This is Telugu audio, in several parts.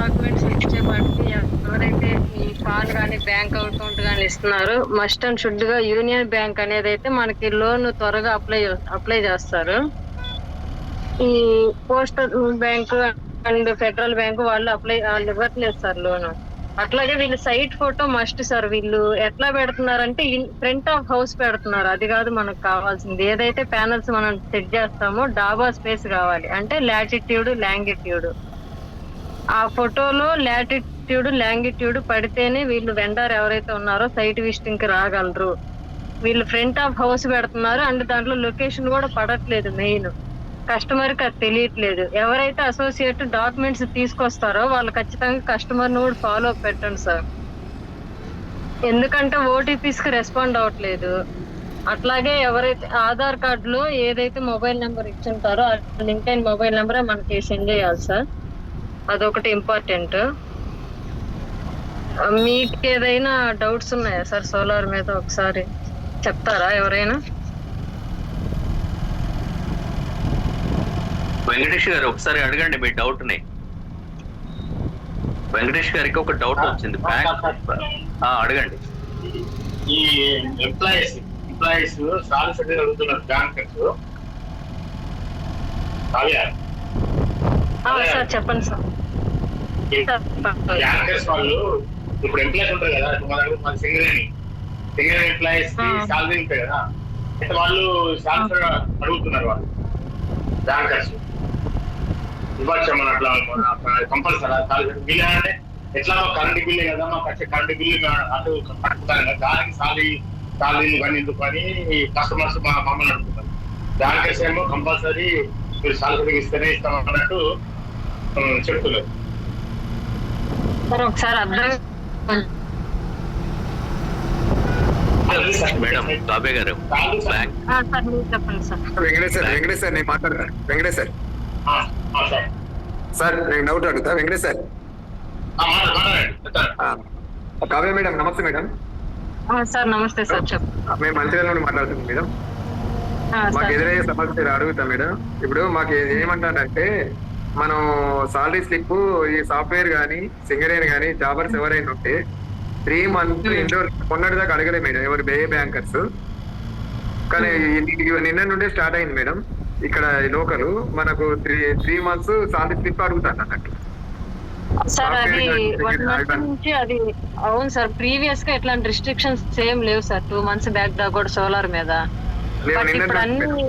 డాక్యుమెంట్స్ ఇచ్చేపాటికి ఎవరైతే ఈ పాన్ కానీ బ్యాంక్ అకౌంట్ కానీ ఇస్తున్నారో మస్ట్ అండ్ షుడ్ గా యూనియన్ బ్యాంక్ అనేది అయితే మనకి లోన్ త్వరగా అప్లై చేస్తారు. ఈ postal bank and federal bank వాళ్ళు ఇవ్వట్లేదు సార్ లోన్. అట్లాగే వీళ్ళు సైట్ ఫోటో మస్ట్ సార్. వీళ్ళు ఎట్లా పెడుతున్నారంటే ఫ్రంట్ ఆఫ్ హౌస్ పెడుతున్నారు. అది కాదు మనకు కావాల్సింది. ఏదైతే ప్యానల్స్ మనం సెట్ చేస్తామో డాబా స్పేస్ కావాలి, అంటే లాటిట్యూడ్ లాంగిట్యూడ్. ఆ ఫోటోలో లాటిట్యూడ్ లాంగిట్యూడ్ పడితేనే వీళ్ళు వెండర్ ఎవరైతే ఉన్నారో సైట్ విజిటింగ్ కి రాగలరు. వీళ్ళు ఫ్రంట్ ఆఫ్ హౌస్ పెడుతున్నారు అండ్ దాంట్లో లొకేషన్ కూడా పడట్లేదు. మెయిన్ కస్టమర్ కి అది తెలియట్లేదు. ఎవరైతే అసోసియేట్ డాక్యుమెంట్స్ తీసుకొస్తారో వాళ్ళు ఖచ్చితంగా కస్టమర్ ను కూడా ఫాలో అప్ పెట్టండి సార్. ఎందుకంటే ఓటీపీస్ కి రెస్పాండ్ అవ్వట్లేదు. అట్లాగే ఎవరైతే ఆధార్ కార్డులో ఏదైతే మొబైల్ నెంబర్ ఇచ్చుంటారో ఆ లింక్ అయిన మొబైల్ నెంబరే మనకి సెండ్ చేయాలి సార్. అదొకటి ఇంపార్టెంట్. మీకు ఏదైనా డౌట్స్ ఉన్నాయా సార్ సోలార్ మీద? ఒకసారి చెప్తారా ఎవరైనా? వెంకటేష్ గారు ఒకసారి అడగండి మీ డౌట్ ని. వెంకటేష్ గారికి ఒక డౌట్ వచ్చింది. అడగండి. ఈ ఎంప్లాయీస్ సాలిసిటీ అడుగుతున్నారు బ్యాంకర్స్. సార్ చెప్పండి సార్. బ్యాంకర్స్ వాళ్ళు ఇప్పుడు ఎంప్లాయీస్ ఉంటారు కదా, మన సింగరేణి ఎంప్లాయీస్ సాలరీ ఉంటాయి కదా, అయితే వాళ్ళు సాలరీ అడుగుతున్నారు. వాళ్ళు బ్యాంకర్స్ ఇవ్వచ్చమని అట్లా కంపల్సరీ బిల్ అంటే ఎట్లా కరెంట్ బిల్లే కదా, మాకు వచ్చే కరెంట్ బిల్లు అటు కట్టుకుంటారు కదా, దానికి సాలరీలు కానీ ఎందుకు అని కస్టమర్స్ మమ్మల్ని అడుగుతున్నారు. బ్యాంకర్స్ ఏమో కంపల్సరీ మీరు సాలరీ ఇస్తేనే ఇస్తాం అన్నట్టు చెప్తున్నారు. ఒకసారి అర్థం మేడం కావ్య గారు చెప్పండి సార్. వెంకటేష్ సార్ నేను మాట్లాడతాను. వెంకటేష్ సార్ నేను డౌట్ అడుగుతా. వెంకటేష్ సార్. కావ్య మేడం నమస్తే మేడం. సార్ నమస్తే సార్. మేము మంచిర్యాల నుండి మాట్లాడుతున్నాం మేడం. మాకు ఎదురయ్యే సమస్య అడుగుతాం మేడం. ఇప్పుడు మాకు ఏమంటారంటే మనం సాలరీ స్లిప్ ఈ సాఫ్ట్వేర్ కానీ సింగరేణి కానీ జాబర్స్ ఎవరైనా ఉంటే 3 months ఇండోర్ మొన్నటి దాకా అడగలే మేడం ఎవరు బ్యాంకర్స్. కానీ నిన్న నుండే స్టార్ట్ అయింది మేడం. ఇక్కడ లోకల్ మనకు 3 months సాలరీ స్లిప్ అడుగుతాను అన్నట్టు సార్. అది 1 month నుంచి అది అవును సార్. ప్రీవియస్ గా ఇట్లాంటి రిస్ట్రిక్షన్స్ సేమ్ లేవు సార్. 2 months బ్యాక్ దాకా కూడా సోలార్ మీద. ఇప్పుడు అన్ని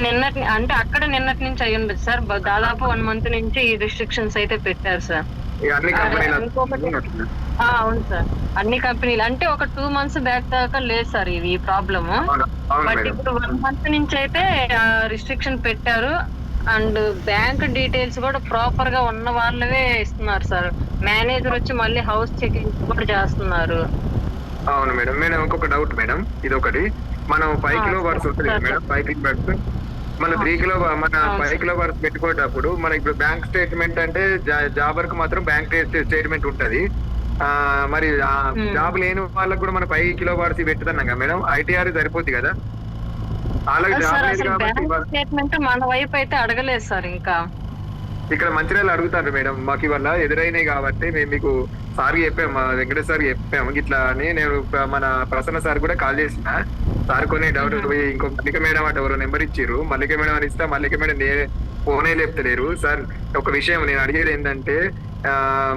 నిన్నటి అంటే అక్కడ నిన్నటి నుంచి అయ్యి ఉండదు సార్. దాదాపు 1 month నుంచి ఈ రిస్ట్రిక్షన్స్ అయితే పెట్టారు సార్. అవును సార్. అన్ని కంపెనీలు అంటే ఒక 2 months బ్యాక్ దాకా లేదు సార్ ఈ ప్రాబ్లమ్. బట్ ఇప్పుడు 1 month నుంచి అయితే రిస్ట్రిక్షన్ పెట్టారు. అండ్ బ్యాంక్ డీటెయిల్స్ కూడా ప్రాపర్ గా ఉన్న వాళ్ళవే ఇస్తున్నారు సార్. మేనేజర్ వచ్చి మళ్ళీ హౌస్ చెకింగ్ కూడా చేస్తున్నారు. అవును మేడం. మేడం ఇంకొక డౌట్ మేడం. ఇది ఒకటి మనం 5 kW ఉంటుంది మేడం. 5 kW మన 3 kW మన 5 kW పెట్టుకునేటప్పుడు మన ఇప్పుడు బ్యాంక్ స్టేట్మెంట్ అంటే జాబర్ కు మాత్రం బ్యాంక్ స్టేట్మెంట్ ఉంటది. మరి జాబ్ లేని వాళ్ళకి కూడా మనం 5 kW పెట్టుతున్నాం కదా మేడం. ITR సరిపోద్ది కదా? అలాగే జాబ్ లేదు కాబట్టి స్టేట్మెంట్ మన వైపు అయితే అడగలేదు సార్. ఇంకా ఇక్కడ మంచిర్యాల అడుగుతారు మేడం. మాకు ఇవల్ల ఎదురైనాయి కాబట్టి మేము మీకు సార్ చెప్పాము, మా వెంకటేష్ సార్ చెప్పాము ఇట్లా అని. నేను మన ప్రసన్న సార్ కూడా కాల్ చేసిన. సార్ కొన్ని డౌట్ పోయి ఇంకో మల్లిక మేడం అంటే ఎవరో నెంబర్ ఇచ్చిర్రు. మల్లిక మేడం అని ఇస్తా మల్లిక మేడం ఫోనే లేపుతలేరు. సార్ ఒక విషయం నేను అడిగేది ఏంటంటే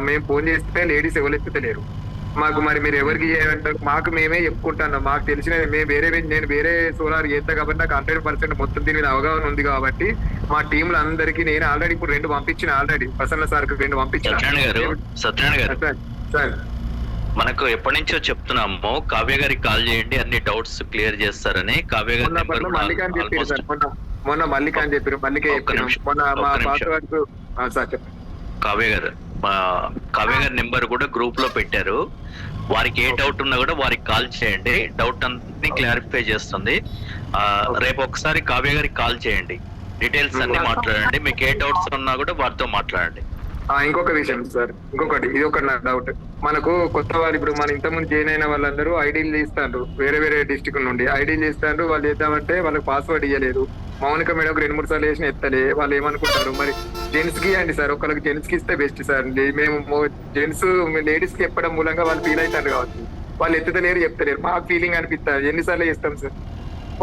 మేము ఫోన్ చేస్తే లేడీస్ ఎవరు ఎత్తుతలేరు మాకు. మరి మీరు ఎవరికి చేయాలంటారు? మాకు మేమే చెప్పుకుంటున్నాం. మాకు తెలిసిన నేను వేరే సోలార్ చేస్తా కాబట్టి నాకు 100% మొత్తం దీని మీద అవగాహన ఉంది కాబట్టి మా టీంలో అందరికి నేను ఆల్రెడీ ఇప్పుడు 2 పంపించిన. ఆల్రెడీ ప్రసన్న సార్ 2 పంపించిన. సత్యనారాయణ గారు సార్ మనకు ఎప్పటి నుంచో చెప్తున్నాము కావ్య గారికి కాల్ చేయండి అన్ని డౌట్స్ క్లియర్ చేస్తారని. కావ్య గారు మల్లిక అని చెప్పారు సార్. మొన్న మల్లిక అని చెప్పారు. మల్లిక మొన్న మా పాస్వర్డ్ సార్ చెప్పండి. కావ్య గారు నెంబర్ కూడా గ్రూప్ లో పెట్టారు. వారికి ఏ డౌట్ ఉన్నా కూడా వారికి కాల్ చేయండి. డౌట్ అన్ని క్లారిఫై చేస్తుంది. రేపు ఒకసారి కావ్య గారికి కాల్ చేయండి. డీటెయిల్స్ అన్ని మాట్లాడండి. మీకు ఏ డౌట్స్ ఉన్నా కూడా వారితో మాట్లాడండి. ఇంకొక విషయం సార్, ఇది ఒక నా డౌట్. మనకు కొత్త వాళ్ళు ఇప్పుడు మన ఇంతకుముందు జాయిన్ అయిన వాళ్ళందరూ ఐడీలు ఇస్తారు. వేరే డిస్ట్రిక్ట్ నుండి ఐడీలు ఇస్తారు. వాళ్ళు చేద్దామంటే వాళ్ళకి పాస్వర్డ్ ఇవ్వలేదు. మౌనిక మేడం 2-3 సార్లు వేసిన ఎత్తలే. వాళ్ళు ఏమనుకుంటారు మరి? జెంట్స్ కి అండి సార్, ఒకరికి జెంట్స్ కి ఇస్తే బెస్ట్ సార్. మేము జెంట్స్ లేడీస్ కి చెప్పడం మూలంగా వాళ్ళు ఫీల్ అవుతారు కావచ్చు. వాళ్ళు ఎత్తుతలేరు, చెప్తలేరు. మాకు ఫీలింగ్ అనిపిస్తారు. ఎన్నిసార్లు చేస్తాం సార్?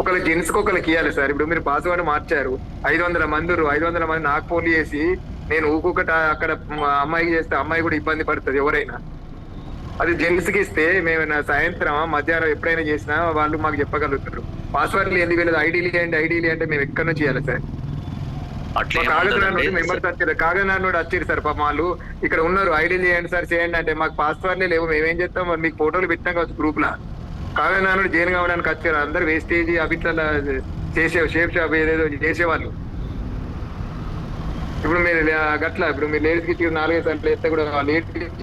ఒకళ్ళకి జెంట్స్ కి ఒకళ్ళకి ఇవ్వాలి సార్. ఇప్పుడు మీరు పాస్వర్డ్ మార్చారు, 500 మంది 500 మంది నాకు ఫోన్లు చేసి నేను ఊకొకట అక్కడ అమ్మాయికి చేస్తే అమ్మాయి కూడా ఇబ్బంది పడుతుంది ఎవరైనా. అది జెంట్స్ కి ఇస్తే మేము సాయంత్రం మధ్యాహ్నం ఎప్పుడైనా చేసినా వాళ్ళు మాకు చెప్పగలుగుతారు. పాస్వర్డ్లు ఎందుకు వెళ్ళదు? ఐడీలు అంటే మేము ఎక్కడి నుంచి చేయాలి సార్? మెంబర్స్ వచ్చారు, కాగనాడు వచ్చారు సార్. పాపం వాళ్ళు ఇక్కడ ఉన్నారు, ఐడీలు చేయండి సార్ చేయండి అంటే మాకు పాస్వర్డ్లే లేవు. మేమేం చేస్తాం? మరి మీకు ఫోటోలు పెట్టినాం కావచ్చు గ్రూప్ లా. కాగనాడు జైలు కావడానికి వచ్చారు అందరు. వేస్టేజ్ అవిట్లా చేసే షేప్ షాప్ ఏదేదో చేసేవాళ్ళు. ఇప్పుడు మీరు గట్లా ఇప్పుడు మీరు లేడీస్ కి 4-5 సార్లు వేస్తే కూడా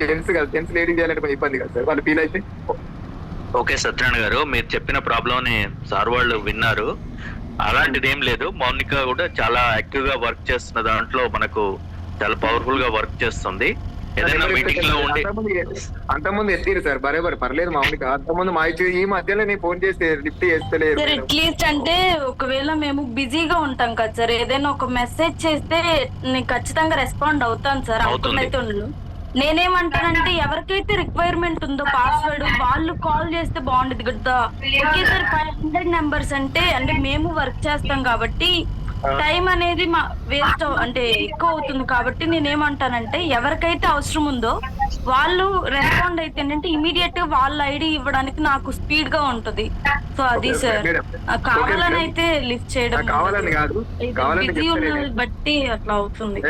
జెంట్స్ కదా, జెంట్స్ లేడీస్ చేయాలంటే ఇబ్బంది కదా సార్, వాళ్ళు ఫీల్ అయితే. ఓకే సత్యనారాయణ గారు, మీరు చెప్పిన ప్రాబ్లం ని సార్ వాళ్ళు విన్నారు. అలాంటిది ఏం లేదు. మౌనిక కూడా చాలా యాక్టివ్ గా వర్క్ చేస్తున్న దాంట్లో మనకు చాలా పవర్ఫుల్ గా వర్క్ చేస్తుంది. ఏదైనా మీటింగ్ లో ఉండి అంతకుముందు ఎత్తిరు సార్, బరేబర్ పర్లేదు మౌనిక. అంతకుముందు మా ఈ మధ్యలో నేను ఫోన్ చేస్తే లిఫ్ట్ చేస్తలేదు. సార్ అట్లీస్ట్ అంటే ఒకవేళ మేము బిజీగా ఉంటాం కదా సార్, ఏదైనా ఒక మెసేజ్ చేస్తే నేను ఖచ్చితంగా రెస్పాండ్ అవుతాను సార్. అవుతుందైతే ఉండదు. నేనేమంటానంటే ఎవరికైతే రిక్వైర్మెంట్ ఉందో పాస్వర్డ్ వాళ్ళు కాల్ చేస్తే బాగుండేది కదా. ఓకే సార్ 500 నెంబర్స్ అంటే మేము వర్క్ చేస్తాం కాబట్టి టైం అనేది వేస్ట్ అంటే ఎక్కువ అవుతుంది. కాబట్టి నేనేమంటానంటే ఎవరికైతే అవసరం ఉందో వాళ్ళు రెస్పాండ్ అయితే ఏంటంటే ఇమీడియట్ గా వాళ్ళ ఐడి ఇవ్వడానికి నాకు స్పీడ్ గా ఉంటది. సో అది సార్ కావాలని అయితే లిఫ్ట్ చేయడం కావాలని కాదు, బిజీ ఉన్నది బట్టి అట్లా అవుతుంది.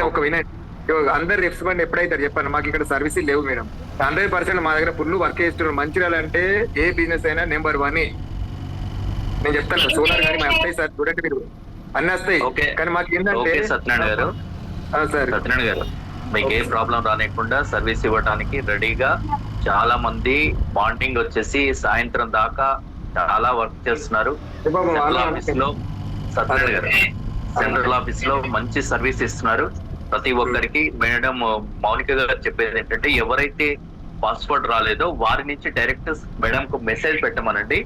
ఒక వినండి, అందరు రెస్పాండ్ ఎప్పుడైతే చెప్పండి. మాకు ఇక్కడ సర్వీసులు లేవు మేడం. 100% మా దగ్గర ఫుల్ వర్క్ చేస్తున్నారు. మంచిర్యాల అంటే ఏ బిజినెస్ అయినా నెంబర్ 1. నేను చెప్తాను సోలార్ కానీ మా అబ్బాయి సార్ చూడండి మీరు అన్ని వస్తాయి. కానీ మాకు ఏంటంటే సత్యనారాయణ గారు మీకు ఏ ప్రాబ్లం రానికుండా సర్వీస్ ఇవ్వడానికి రెడీగా చాలా మంది మార్నింగ్ వచ్చేసి సాయంత్రం దాకా చాలా వర్క్ చేస్తున్నారు. సత్యనారాయణ గారు సెంట్రల్ ఆఫీస్ లో మంచి సర్వీస్ ఇస్తున్నారు ప్రతి ఒక్కరికి. మేడం మౌనిక గారు చెప్పేది ఏంటంటే ఎవరైతే పాస్వర్డ్ రాలేదో వారి నుంచి డైరెక్ట్ మేడం కు మెసేజ్ పెట్టమనండి.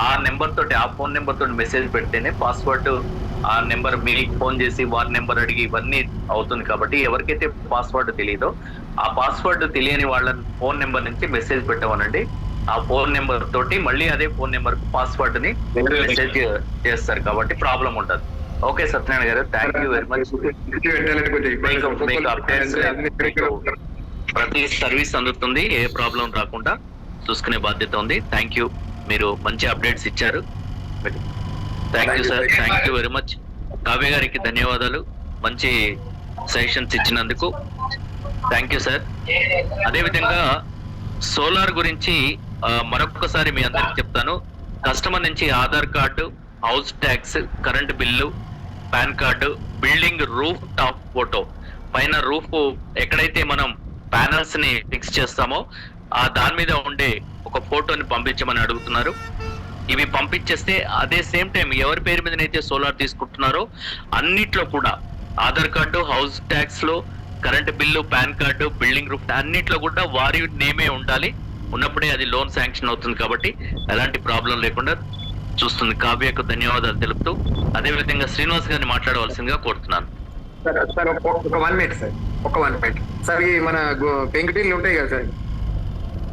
ఆ నెంబర్ తోటి, ఆ ఫోన్ నెంబర్ తోటి మెసేజ్ పెడితేనే పాస్వర్డ్ ఆ నెంబర్ మీకు ఫోన్ చేసి వారి నెంబర్ అడిగి ఇవన్నీ అవుతుంది. కాబట్టి ఎవరికైతే పాస్వర్డ్ తెలియదో ఆ పాస్వర్డ్ తెలియని వాళ్ళ ఫోన్ నెంబర్ నుంచి మెసేజ్ పెట్టమనండి. ఆ ఫోన్ నెంబర్ తోటి మళ్ళీ అదే ఫోన్ నెంబర్ కు పాస్వర్డ్ ని మెసేజ్ చేస్తారు కాబట్టి ప్రాబ్లం ఉండదు. ఓకే సత్యనారాయణ గారు, థ్యాంక్ యూ వెరీ మచ్. ప్రతి సర్వీస్ అందుతుంది, ఏ ప్రాబ్లం రాకుండా చూసుకునే బాధ్యత ఉంది. థ్యాంక్ యూ, మీరు మంచి అప్డేట్స్ ఇచ్చారు. Thank you sir, thank you very much. Kavya గారికి ధన్యవాదాలు మంచి సజెషన్స్ ఇచ్చినందుకు. Thank you sir. అదేవిధంగా సోలార్ గురించి మరొకసారి మీ అందరికి చెప్తాను. కస్టమర్ నుంచి Aadhaar card, house tax, current bill, pan card, building roof top photo, పైన రూఫ్ ఎక్కడైతే మనం ప్యానల్స్ ని ఫిక్స్ చేస్తామో ఆ దాని మీద ఉండే ఒక ఫోటోని పంపించమని అడుగుతున్నారు. ఇవి పంపించేస్తే అదే సేమ్ టైం ఎవరి పేరు మీదనైతే సోలార్ తీసుకుంటున్నారో అన్నిట్లో కూడా ఆధార్ కార్డు, హౌస్ ట్యాక్స్ లో, current bill, pan card, building roof అన్నిట్లో కూడా వారి నేమే ఉండాలి. ఉన్నప్పుడే అది లోన్ శాంక్షన్ అవుతుంది. కాబట్టి ఎలాంటి ప్రాబ్లం లేకుండా చూస్తుంది. కావ్యకు ధన్యవాదాలు తెలుపుతూ అదేవిధంగా శ్రీనివాస్ గారిని మాట్లాడవలసిందిగా కోరుతున్నాను. సార్ ఒక 1 మినిట్ సార్, ఒక 1 మినిట్ సార్. ఈ మన పెంకుటిల్లు ఉంటాయి కదా సార్,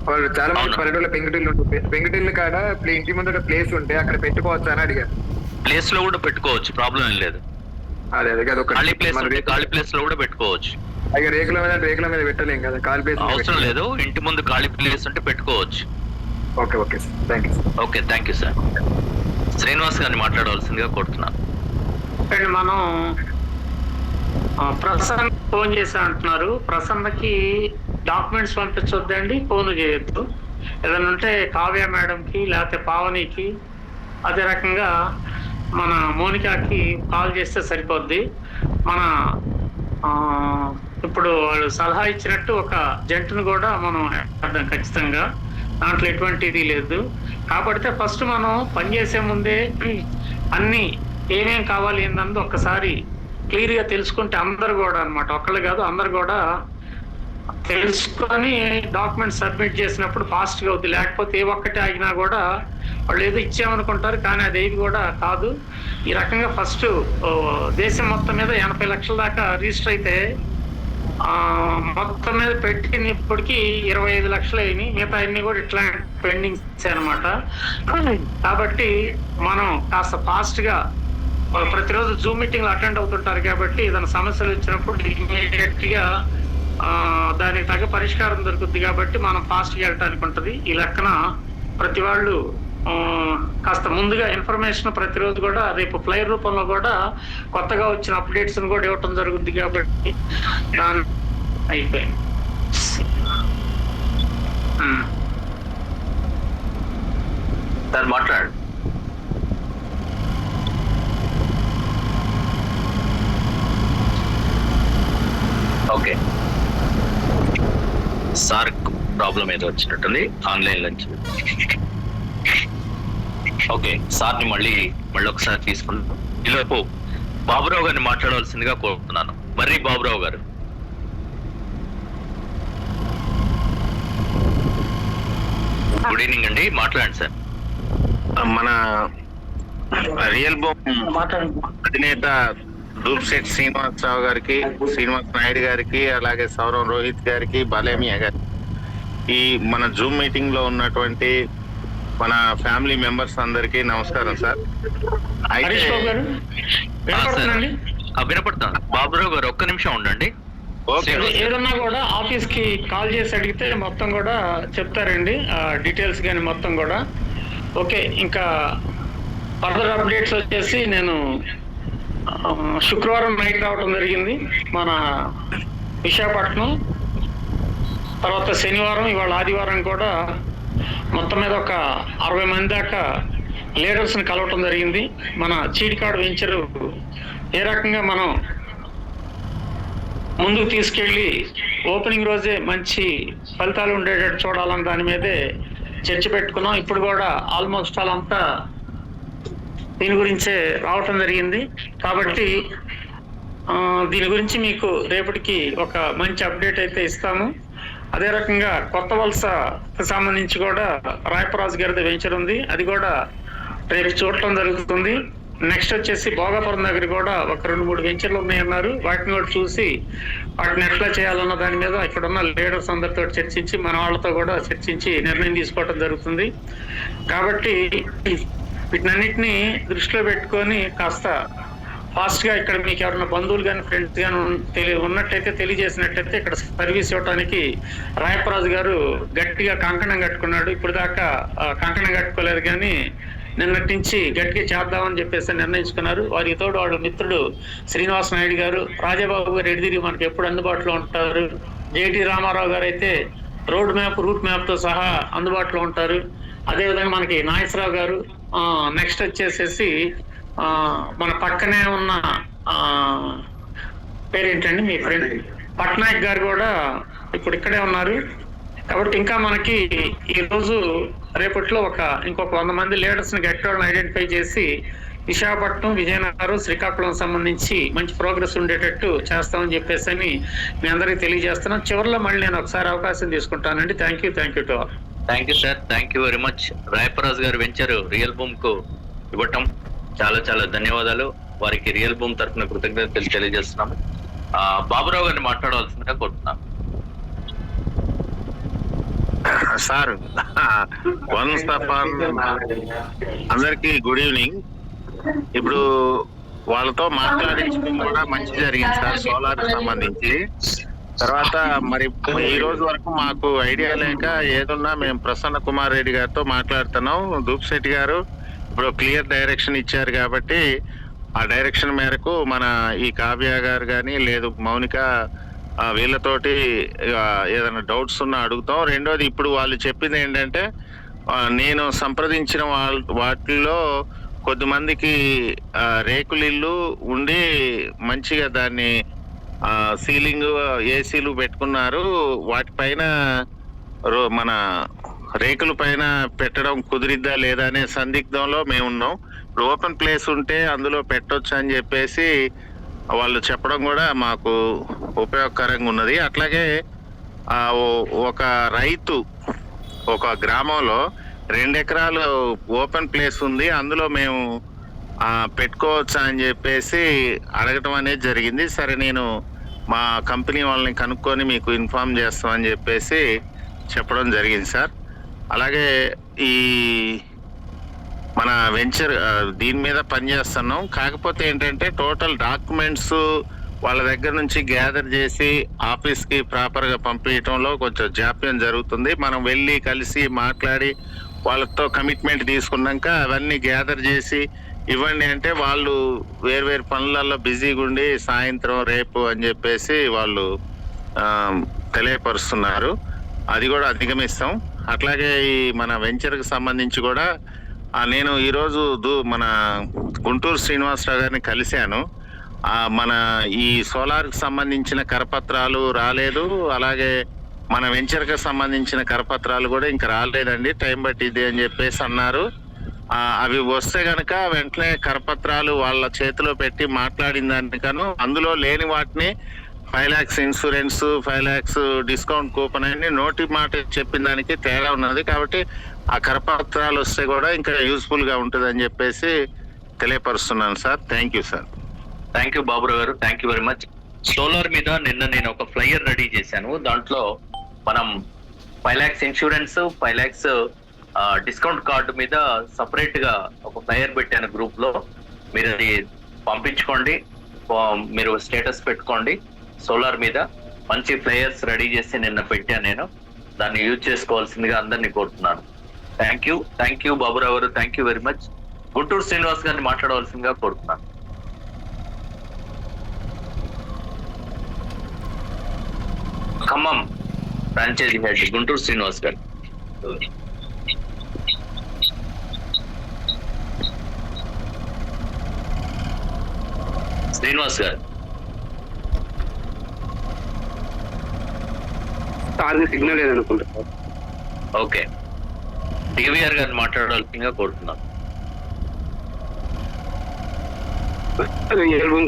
వాళ్ళు చాలా మంది పల్లెటూళ్ళ పెంకుటిల్లు ఉంటుంది. పెంకుటిల్లు కాడ ఇంటి ముందు ప్లేస్ ఉంటే అక్కడ పెట్టుకోవచ్చు అని అడిగారు. ప్లేస్ లో కూడా పెట్టుకోవచ్చు, ప్రాబ్లం ఏం లేదు. అదే కదా, ఖాళీ ప్లేస్ లో కూడా పెట్టుకోవచ్చు. అయ్యా రేకుల మీద పెట్టలేం కదా, ఖాళీ ప్లేస్ అవసరం లేదు. ఇంటి ముందు ఖాళీ ప్లేస్ ఉంటే పెట్టుకోవచ్చు. Okay okay sir, thank you sir. Okay, thank you sir. Srinivas గారిని మాట్లాడవలసిందిగా కోరుతున్నాను. మనం ప్రసన్న ఫోన్ చేసి అంటున్నారు. ప్రసన్నకి డాక్యుమెంట్స్ పంపించొద్దండి, ఫోన్ చేయొద్దు. ఏదైనా ఉంటే కావ్య మేడంకి లేకపోతే పావనికి, అదే రకంగా మన మోనికాకి కాల్ చేస్తే సరిపోద్ది. మన ఇప్పుడు వాళ్ళు సలహా ఇచ్చినట్టు ఒక జంటును కూడా మనం అర్థం ఖచ్చితంగా, దాంట్లో ఎటువంటి ఇది లేదు. కాబట్టి ఫస్ట్ మనం పనిచేసే ముందే అన్ని ఏమేం కావాలి ఏందన్నది ఒక్కసారి క్లియర్గా తెలుసుకుంటే అందరు కూడా అన్నమాట, ఒక్కళ్ళు కాదు అందరు కూడా తెలుసుకొని డాక్యుమెంట్ సబ్మిట్ చేసినప్పుడు ఫాస్ట్గా అవుతుంది. లేకపోతే ఏ ఒక్కటి ఆగినా కూడా వాళ్ళు ఏదో ఇచ్చామనుకుంటారు, కానీ అది ఏది కూడా కాదు. ఈ రకంగా ఫస్ట్ దేశం మొత్తం మీద 80 లక్షల దాకా రిజిస్టర్ అయితే మొత్తం మీద పెట్టినప్పటికీ 25 లక్షలు అయినాయి. మిగతా అన్ని కూడా ఇట్లా పెండింగ్స్ అనమాట. కాబట్టి మనం కాస్త ఫాస్ట్గా ప్రతిరోజు జూమ్ మీటింగ్లు అటెండ్ అవుతుంటారు కాబట్టి ఏదైనా సమస్యలు వచ్చినప్పుడు ఇమీడియట్ గా దానికి తగ్గ పరిష్కారం దొరుకుతుంది. కాబట్టి మనం ఫాస్ట్గా వెళ్ళటానికి ఉంటుంది. ఈ లెక్కన ప్రతి వాళ్ళు కాస్త ముందుగా ఇన్ఫర్మేషన్ ప్రతిరోజు కూడా రేపు ఫ్లైర్ రూపంలో కూడా కొత్తగా వచ్చిన అప్డేట్స్ కూడా ఇవ్వటం జరుగుతుంది. కాబట్టి దాని అయిపోయింది. సార్ మాట్లాడు. ఓకే సార్ ప్రాబ్లం ఏదో వచ్చినట్టుంది ఆన్లైన్ నుంచి. ఓకే సార్ని మళ్ళీ ఒకసారి తీసుకుంటాం. ఈలోపు బాబురావు గారిని మాట్లాడవలసిందిగా కోరుతున్నాను. మర్రి బాబురావు గారు. గుడ్ ఈవినింగ్ అండి, మాట్లాడండి సార్. మన రియల్ బూమ్ అధినేత దూప్శెట్టి శ్రీనివాసరావు గారికి, శ్రీనివాస్ నాయుడు గారికి, అలాగే సౌరవ్ రోహిత్ గారికి, బాలేమియా గారికి, ఈ మన జూమ్ మీటింగ్ లో ఉన్నటువంటి మన ఫ్యామిలీ మెంబర్స్ అందరికి నమస్కారం సార్. అయితే వినపడుతుంది. బాబురావు గారు ఒక్క నిమిషం ఉండండి. ఏదన్నా కూడా ఆఫీస్ కి కాల్ చేసి అడిగితే మొత్తం కూడా చెప్తారండి, డీటెయిల్స్ కానీ మొత్తం కూడా. ఓకే, ఇంకా ఫర్దర్ అప్డేట్స్ వచ్చేసి నేను శుక్రవారం నైట్ రావడం జరిగింది మన విశాఖపట్నం. తర్వాత శనివారం, ఇవాళ ఆదివారం కూడా మొత్తం మీద ఒక 60 మంది దాకా లీడర్స్ని కలవటం జరిగింది. మన చీడికాడు వెంచరు ఏ రకంగా మనం ముందుకు తీసుకెళ్ళి ఓపెనింగ్ రోజే మంచి ఫలితాలు ఉండేటట్టు చూడాలని దాని మీదే చర్చ పెట్టుకున్నాం. ఇప్పుడు కూడా ఆల్మోస్ట్ అంతా దీని గురించే రావటం జరిగింది. కాబట్టి దీని గురించి మీకు రేపటికి ఒక మంచి అప్డేట్ అయితే ఇస్తాము. అదే రకంగా కొత్త వలసకు సంబంధించి కూడా రాయపరాజు గారిది వెంచర్ ఉంది, అది కూడా రేపు చూడటం జరుగుతుంది. నెక్స్ట్ వచ్చేసి భోగాపురం దగ్గర కూడా ఒక 2-3 వెంచర్లు ఉన్నాయన్నారు. వాటిని కూడా చూసి వాటిని ఎట్లా చేయాలన్న దాని మీద ఇక్కడ ఉన్న లీడర్స్ అందరితో చర్చించి మన వాళ్ళతో కూడా చర్చించి నిర్ణయం తీసుకోవటం జరుగుతుంది. కాబట్టి వీటినన్నిటినీ దృష్టిలో పెట్టుకొని కాస్త ఫాస్ట్ గా ఇక్కడ మీకు ఎవరైనా బంధువులు కానీ ఫ్రెండ్స్ కానీ ఉన్నట్టయితే తెలియజేసినట్టయితే ఇక్కడ సర్వీస్ ఇవ్వడానికి రాయపరాజు గారు గట్టిగా కంకణం కట్టుకున్నాడు. ఇప్పుడు దాకా కంకణం కట్టుకోలేదు, కానీ నిన్నటి నుంచి గట్టిగా చేద్దామని చెప్పేసి నిర్ణయించుకున్నారు. వారికి తోడు వాళ్ళ మిత్రుడు శ్రీనివాస్ నాయుడు గారు, రాజాబాబు గారు ఎడిదిరి మనకి ఎప్పుడు అందుబాటులో ఉంటారు. జేటి రామారావు గారు అయితే రోడ్ మ్యాప్, రూట్ మ్యాప్ తో సహా అందుబాటులో ఉంటారు. అదేవిధంగా మనకి నాగేశ్వరరావు గారు, నెక్స్ట్ వచ్చేసేసి మన పక్కనే ఉన్న పేరేంటండి మీ ఫ్రెండ్ పట్నాయక్ గారు కూడా ఇప్పుడు ఇక్కడే ఉన్నారు. కాబట్టి ఇంకా మనకి ఈ రోజు రేపట్లో ఇంకొక 100 మంది లీడర్స్ ని గట్టివాళ్ళని ఐడెంటిఫై చేసి విశాఖపట్నం, విజయనగరం, శ్రీకాకుళం సంబంధించి మంచి ప్రోగ్రెస్ ఉండేటట్టు చేస్తామని చెప్పేసి మీ అందరికీ తెలియజేస్తున్నాం. చివరిలో మళ్ళీ నేను ఒకసారి అవకాశం తీసుకుంటానండి. Thank you to all. Thank you sir, thank you very much. Rayaparaju garu venture real boom కు ఇవ్వటం చాలా ధన్యవాదాలు. వారికి రియల్ బూమ్ తరఫున కృతజ్ఞతలు తెలియజేస్తున్నాము. బాబురావు గారిని మాట్లాడవలసిందిగా కోరుతున్నాం. సార్ వన్స్ ఆఫ్ ఆల్ అందరికి గుడ్ ఈవినింగ్. ఇప్పుడు వాళ్ళతో మాట్లాడించడం కూడా మంచి జరిగింది సార్, సోలార్ సంబంధించి. తర్వాత మరి ఈ రోజు వరకు మాకు ఐడియా లేక ఏదున్నా మేము ప్రసన్న కుమార్ రెడ్డి గారితో మాట్లాడుతున్నాం. దూప్శెట్టి గారు ఇప్పుడు క్లియర్ డైరెక్షన్ ఇచ్చారు కాబట్టి ఆ డైరెక్షన్ మేరకు మన ఈ కావ్య గారు కానీ లేదు మౌనిక వీళ్ళతోటి ఏదైనా డౌట్స్ ఉన్నా అడుగుతాం. రెండోది ఇప్పుడు వాళ్ళు చెప్పింది ఏంటంటే నేను సంప్రదించిన వాటిల్లో కొద్దిమందికి రేకులు ఇల్లు ఉండి మంచిగా దాన్ని సీలింగ్ ఏసీలు పెట్టుకున్నారు, వాటిపైన మన రేకుల పైన పెట్టడం కుదిరిద్దా లేదా అనే సందిగ్ధంలో మేము ఉన్నాం. ఇప్పుడు ఓపెన్ ప్లేస్ ఉంటే అందులో పెట్టొచ్చు అని చెప్పేసి వాళ్ళు చెప్పడం కూడా మాకు ఉపయోగకరంగా ఉన్నది. అట్లాగే ఒక రైతు ఒక గ్రామంలో 2 ఎకరాలు ఓపెన్ ప్లేస్ ఉంది, అందులో మేము పెట్టుకోవచ్చా అని చెప్పేసి అడగటం అనేది జరిగింది. సరే నేను మా కంపెనీ వాళ్ళని కనుక్కొని మీకు ఇన్ఫార్మ్ చేస్తామని చెప్పేసి చెప్పడం జరిగింది సార్. అలాగే ఈ మన వెంచర్ దీని మీద పనిచేస్తున్నాం. కాకపోతే ఏంటంటే టోటల్ డాక్యుమెంట్స్ వాళ్ళ దగ్గర నుంచి గ్యాదర్ చేసి ఆఫీస్కి ప్రాపర్గా పంపించడంలో కొంచెం జాప్యం జరుగుతుంది. మనం వెళ్ళి కలిసి మాట్లాడి వాళ్ళతో కమిట్మెంట్ తీసుకున్నాక అవన్నీ గ్యాదర్ చేసి ఇవ్వండి అంటే వాళ్ళు వేరు పనులలో బిజీగా ఉండి సాయంత్రం రేపు అని చెప్పేసి వాళ్ళు తెలియపరుస్తున్నారు. అది కూడా అధిగమిస్తాం. అట్లాగే ఈ మన వెంచర్కి సంబంధించి కూడా నేను ఈరోజు మన గుంటూరు శ్రీనివాసరావు గారిని కలిశాను. మన ఈ సోలార్కి సంబంధించిన కరపత్రాలు రాలేదు, అలాగే మన వెంచర్కి సంబంధించిన కరపత్రాలు కూడా ఇంకా రాలేదండి, టైం పట్టిద్ది అని చెప్పేసి అన్నారు. అవి వస్తే కనుక వెంటనే కరపత్రాలు వాళ్ళ చేతిలో పెట్టి మాట్లాడిన దానికను అందులో లేని వాటిని 5 lakhs insurance, 5 lakhs discount coupon అని నోటి మాట చెప్పిన దానికి తేడా ఉన్నది. కాబట్టి ఆ కరపత్రాలు వస్తే కూడా ఇంకా యూస్ఫుల్ గా ఉంటుంది అని చెప్పేసి తెలియపరుస్తున్నాను sir. Thank you sir. Thank you Baburao garu, thank you very much. Solar మీద నిన్న నేను ఒక ఫ్లైయర్ రెడీ చేశాను. దాంట్లో మనం 5 lakhs insurance, 5 lakhs discount card మీద సపరేట్ గా ఒక ఫ్లైయర్ పెట్టాను గ్రూప్ లో. మీరు అది పంపించుకోండి, మీరు స్టేటస్ పెట్టుకోండి. సోలార్ మీద మంచి ఫ్లైయర్స్ రెడీ చేసి నిన్న పెట్టాను నేను, దాన్ని యూజ్ చేసుకోవాల్సిందిగా అందరినీ కోరుతున్నాను. Thank you Baburao garu, thank you very much. Guntur Srinivas గారిని మాట్లాడవలసిందిగా కోరుతున్నాను. ఖమ్మం ఫ్రాంచైజీ హెడ్ గుంటూరు శ్రీనివాస్ గారు. శ్రీనివాస్ గారు. సిగ్నల్ లేదనుకుంటా. ఓకే, డివిఆర్ గారిని మాట్లాడాల్సిందిగా కోరుతున్నాను.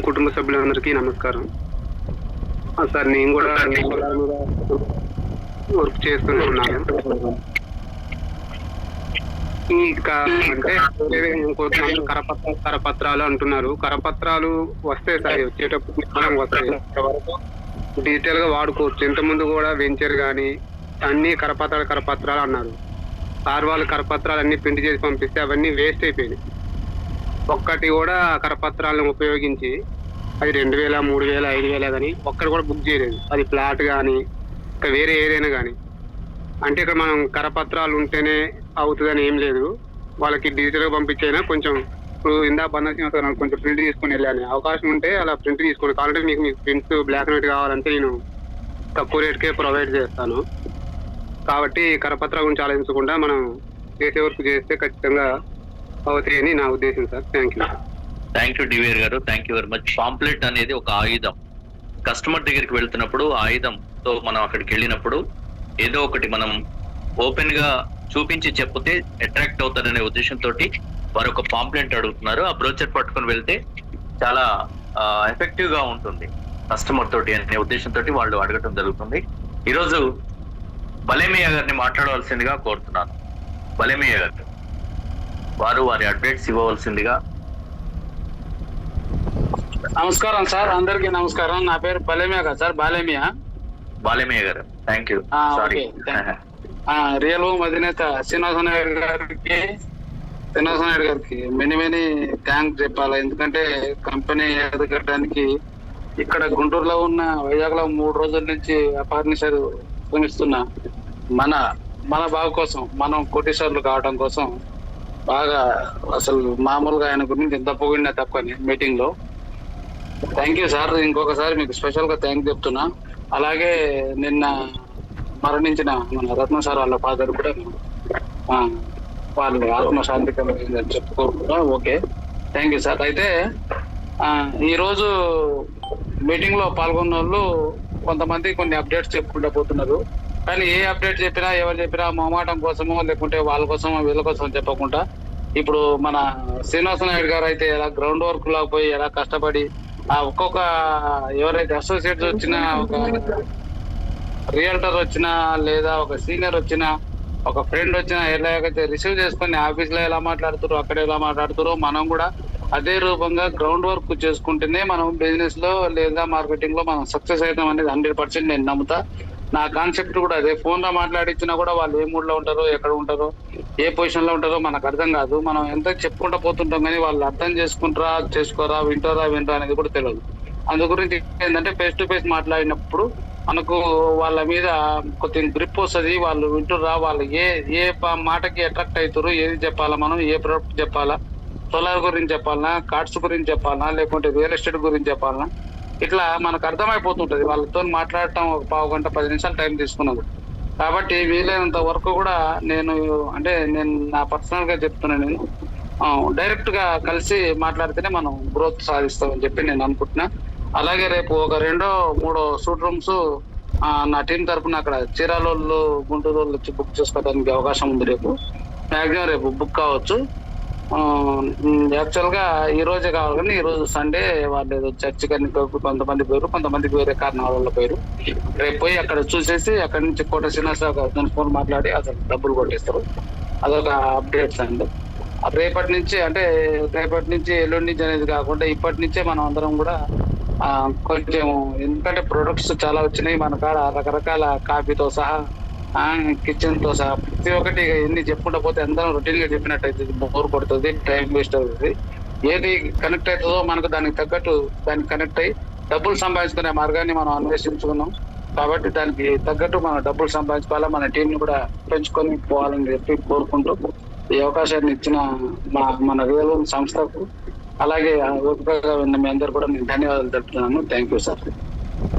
కుటుంబ సభ్యులందరికీ నమస్కారం సార్. నేను కూడా వర్క్ చేస్తూనే ఉన్నాను. అంటే కరపత్రాలు అంటున్నారు. కరపత్రాలు వస్తాయి సార్, వచ్చేటప్పుడు వస్తాయి, డీటెయిల్ గా వాడుకోవచ్చు. ఇంతకుముందు కూడా వెంచర్ కానీ అన్ని కరపత్రాలు అన్నారు సార్. వాళ్ళు కరపత్రాలు అన్ని ప్రింట్ చేసి పంపిస్తే అవన్నీ వేస్ట్ అయిపోయినాయి. ఒక్కటి కూడా కరపత్రాలను ఉపయోగించి అది 2000, 3000, 5000 కానీ ఒక్కటి కూడా బుక్ చేయలేదు. అది ప్లాట్ కానీ ఇంకా వేరే ఏదైనా కానీ. అంటే ఇక్కడ మనం కరపత్రాలు ఉంటేనే అవుతుందని ఏం లేదు. వాళ్ళకి డిజిటల్గా పంపించైనా కొంచెం ఇప్పుడు ఇందా బంధం కొంచెం ప్రింట్ తీసుకుని వెళ్ళాను. అవకాశం ఉంటే అలా ప్రింట్ తీసుకోండి. కావాలంటే మీకు ప్రింట్స్ బ్లాక్ అండ్ వైట్ కావాలంటే నేను తక్కువ రేట్కే ప్రొవైడ్ చేస్తాను. కాబట్టి కరపత్రాల గురించి ఆలోచించకుండా మనం చేసే వర్క్ చేస్తే ఖచ్చితంగా అవుతాయని నా ఉద్దేశం సార్. థ్యాంక్ యూ డివిఆర్ గారు, thank you very much. Pamphlet అనేది ఒక ఆయుధం. కస్టమర్ దగ్గరికి వెళ్తున్నప్పుడు ఆయుధంతో మనం అక్కడికి వెళ్ళినప్పుడు ఏదో ఒకటి మనం ఓపెన్ గా చూపించి చెప్తే అట్రాక్ట్ అవుతారనే ఉద్దేశంతో వారు ఒక పాంప్లెంట్ అడుగుతున్నారు. ఆ బ్రోచర్ పట్టుకొని వెళ్తే చాలా ఎఫెక్టివ్ గా ఉంటుంది కస్టమర్ తోటి అనే ఉద్దేశంతో వాళ్ళు అడగటం జరుగుతుంది. ఈరోజు బలేమియా గారిని మాట్లాడవలసిందిగా కోరుతున్నాను. బలేమియా గారు వారి అప్డేట్స్ ఇవ్వవలసిందిగా. నమస్కారం సార్, అందరికీ నమస్కారం. నా పేరు బలేమియా గారు సార్, బాలేమియా గారు. Thank you. రియల్ హోమ్ అధినేత శ్రీనివాస నాయుడు గారికి మెనీ థ్యాంక్స్ చెప్పాలి. ఎందుకంటే కంపెనీ ఎదగడానికి ఇక్కడ గుంటూరులో ఉన్న వైజాగ్ లో 3 రోజుల నుంచి ఫర్నిచర్ కొనిస్తున్న మన బాగు కోసం, మనం కోటీశ్వర్లు కావడం కోసం బాగా అసలు మామూలుగా ఆయన గురించి ఎంత పొగిడినా తప్పని మీటింగ్ లో. Thank you sir. ఇంకొకసారి మీకు స్పెషల్ గా థ్యాంక్ చెప్తున్నా. అలాగే నిన్న మరణించిన మన రత్న సార్ వాళ్ళ ఫాదర్ కూడా వాళ్ళు ఆత్మశాంతి చెప్పుకోకుండా. Okay, thank you sir. అయితే ఈరోజు మీటింగ్ లో పాల్గొన్న వాళ్ళు కొంతమంది కొన్ని అప్డేట్స్ చెప్పుకుంటూ పోతున్నారు. కానీ ఏ అప్డేట్ చెప్పినా ఎవరు చెప్పినా మొహమాటం కోసమో లేకుంటే వాళ్ళ కోసమో వీళ్ళ కోసం చెప్పకుండా ఇప్పుడు మన శ్రీనివాస నాయుడు గారు అయితే ఎలా గ్రౌండ్ వర్క్ లో పోయి ఎలా కష్టపడి ఆ ఒక్కొక్క ఎవరైతే అసోసియేట్స్ వచ్చిన ఒక రియల్టర్ వచ్చినా లేదా ఒక సీనియర్ వచ్చినా ఒక ఫ్రెండ్ వచ్చినా ఎలాగైతే రిసీవ్ చేసుకొని ఆఫీస్లో ఎలా మాట్లాడుతారో అక్కడ ఎలా మాట్లాడుతారో మనం కూడా అదే రూపంగా గ్రౌండ్ వర్క్ చేసుకుంటేనే మనం బిజినెస్ లో లేదా మార్కెటింగ్ లో మనం సక్సెస్ అవుతాం అనేది 100% నేను నమ్ముతా. నా కాన్సెప్ట్ కూడా అదే. ఫోన్ లో మాట్లాడించినా కూడా వాళ్ళు ఏ మూడ్ లో ఉంటారో, ఎక్కడ ఉంటారో, ఏ పొజిషన్ లో ఉంటారో మనకు అర్థం కాదు. మనం ఎంత చెప్పుకుంటా పోతుంటాం కానీ వాళ్ళు అర్థం చేసుకుంటారా, చేసుకోరా, వింటారా అనేది కూడా తెలియదు. అందు గురించి ఏంటంటే ఫేస్ టు ఫేస్ మాట్లాడినప్పుడు మనకు వాళ్ళ మీద కొద్దిగా గ్రిప్ వస్తుంది. వాళ్ళు వింటుర్రా, వాళ్ళు ఏ మాటకి అట్రాక్ట్ అవుతారు, ఏది చెప్పాలా, మనం ఏ ప్రోడక్ట్ చెప్పాలా, సోలార్ గురించి చెప్పాలనా, కార్డ్స్ గురించి చెప్పాలనా, లేకుంటే రియల్ ఎస్టేట్ గురించి చెప్పాలనా, ఇట్లా మనకు అర్థమైపోతుంటది. వాళ్ళతో మాట్లాడటం ఒక 15 గంట 10 నిమిషాలు టైం తీసుకున్నది. కాబట్టి వీలైనంత వరకు కూడా నేను నా పర్సనల్ గా చెప్తున్నా, నేను డైరెక్ట్ గా కలిసి మాట్లాడితేనే మనం గ్రోత్ సాధిస్తామని చెప్పి నేను అనుకుంటున్నా. అలాగే రేపు ఒక 2-3 సూట్ రూమ్స్ నా టీం తరఫున అక్కడ చీరాలోళ్ళు, గుంటూరు వాళ్ళు వచ్చి బుక్ చేసుకోవడానికి అవకాశం ఉంది. మ్యాక్సిమం రేపు బుక్ కావచ్చు. యాక్చువల్ గా ఈ రోజే కావాలి కానీ ఈ రోజు సండే వాళ్ళు ఏదో చర్చి కానీ కొంతమంది పోయారు, కొంతమందికి వేరే కారణాల వల్ల పోయారు. రేపు పోయి అక్కడ చూసేసి అక్కడి నుంచి కోట శ్రీనివాసరావు ఫోన్ మాట్లాడి అసలు డబ్బులు కొట్టేస్తారు. అదొక అప్డేట్స్ అండి. రేపటి నుంచి ఎల్లుండి నుంచి అనేది కాకుండా ఇప్పటి నుంచే మనం అందరం కూడా కొంచెం, ఎందుకంటే ప్రొడక్ట్స్ చాలా వచ్చినాయి మన కాడ, రకరకాల కాఫీతో సహా కిచెన్ తో సహా ప్రతి ఒక్కటి ఎన్ని చెప్పుకుంటా పోతే అందరం రొటీన్ గా చెప్పినట్టు అవుతుంది, బోర్ కొడుతుంది, టైం వేస్ట్ అవుతుంది. ఏది కనెక్ట్ అవుతుందో మనకు దానికి తగ్గట్టు దానికి కనెక్ట్ అయ్యి డబ్బులు సంపాదించుకునే మార్గాన్ని మనం అన్వేషించుకున్నాం. కాబట్టి దానికి తగ్గట్టు మనం డబ్బులు సంపాదించుకోవాలా, మన టీంని కూడా పెంచుకొని పోవాలని చెప్పి కోరుకుంటూ ఈ అవకాశాన్ని ఇచ్చిన మన రియల్ సంస్థకు అలాగే ఓపికగా ఉన్న మీ అందరు కూడా నేను ధన్యవాదాలు తెలుపుతున్నాను. Thank you sir.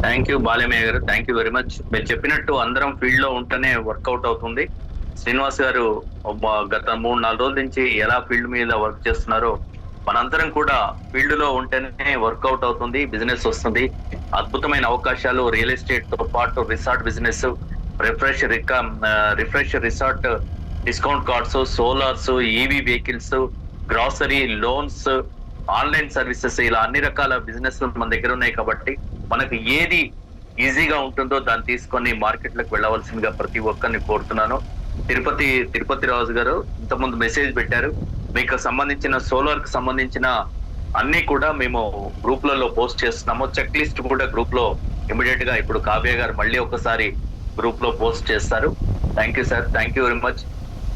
Thank you Balamayya garu, thank you very much. మీరు చెప్పినట్టు అందరం ఫీల్డ్ లో ఉంటేనే వర్కౌట్ అవుతుంది. శ్రీనివాస్ గారు గత 3-4 రోజుల నుంచి ఎలా ఫీల్డ్ మీద వర్క్ చేస్తున్నారో మనందరం కూడా ఫీల్డ్ లో ఉంటేనే వర్కౌట్ అవుతుంది, బిజినెస్ వస్తుంది. అద్భుతమైన అవకాశాలు రియల్ ఎస్టేట్ తో పాటు resort business, refresh resort, discount cards, solars, EV vehicles, grocery, loans, online services, ఇలా అన్ని రకాల బిజినెస్ మన దగ్గర ఉన్నాయి. కాబట్టి మనకు ఏది ఈజీగా ఉంటుందో దాన్ని తీసుకొని మార్కెట్లకు వెళ్ళవలసిందిగా ప్రతి ఒక్కరిని కోరుతున్నాను. తిరుపతి రాజు గారు ఇంతకుముందు మెసేజ్ పెట్టారు. మీకు సంబంధించిన సోలార్ కి సంబంధించిన అన్ని కూడా మేము గ్రూప్లలో పోస్ట్ చేస్తున్నాము. చెక్ లిస్ట్ కూడా గ్రూప్ లో ఇమీడియట్ గా ఇప్పుడు కావ్య గారు మళ్ళీ ఒకసారి గ్రూప్ లో పోస్ట్ చేస్తారు. Thank you sir, thank you very much.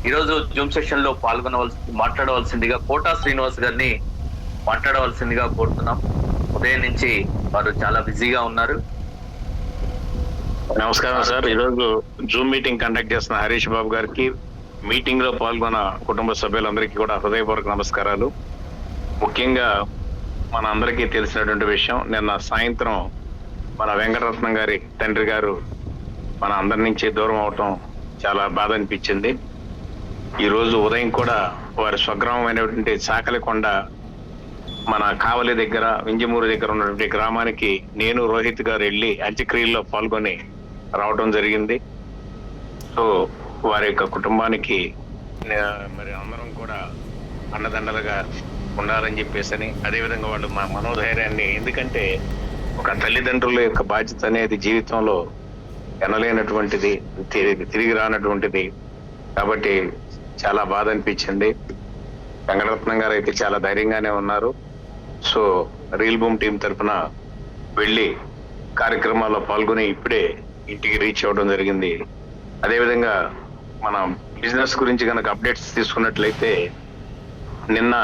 ఈ రోజు జూమ్ సెషన్ లో మాట్లాడవలసిందిగా కోటా శ్రీనివాస్ గారిని మాట్లాడవలసిందిగా కోరుతున్నాం. ఉదయం నుంచి వారు చాలా బిజీగా ఉన్నారు. నమస్కారం సార్. ఈరోజు జూమ్ మీటింగ్ కండక్ట్ చేస్తున్న హరీష్ బాబు గారికి, మీటింగ్ లో పాల్గొన్న కుటుంబ సభ్యులందరికీ కూడా హృదయపూర్వక నమస్కారాలు. ముఖ్యంగా మన అందరికీ తెలిసినటువంటి విషయం, నిన్న సాయంత్రం మన వెంకటరత్నం గారి తండ్రి గారు మన అందరి నుంచి దూరం అవటం చాలా బాధ అనిపించింది. ఈ రోజు ఉదయం కూడా వారి స్వగ్రామమైనటువంటి చాకలికొండ, మన కావలి దగ్గర, వింజమూరు దగ్గర ఉన్నటువంటి గ్రామానికి నేను, రోహిత్ గారు వెళ్ళి అంత్యక్రియల్లో పాల్గొని రావడం జరిగింది. సో వారి యొక్క కుటుంబానికి మరి అందరం కూడా అండదండలుగా ఉండాలని చెప్పేసి, అదేవిధంగా వాళ్ళు మా మనోధైర్యాన్ని, ఎందుకంటే ఒక తల్లిదండ్రుల యొక్క బాధ్యత అనేది జీవితంలో ఎనలేనటువంటిది, తిరిగి రానటువంటిది. కాబట్టి చాలా బాధ అనిపించింది. వెంకటరత్నం గారు అయితే చాలా ధైర్యంగానే ఉన్నారు. సో రీల్ బూమ్ టీం తరఫున వెళ్ళి కార్యక్రమాల్లో పాల్గొని ఇప్పుడే ఇంటికి రీచ్ అవ్వడం జరిగింది. అదేవిధంగా మన బిజినెస్ గురించి కనుక అప్డేట్స్ తీసుకున్నట్లయితే, నిన్న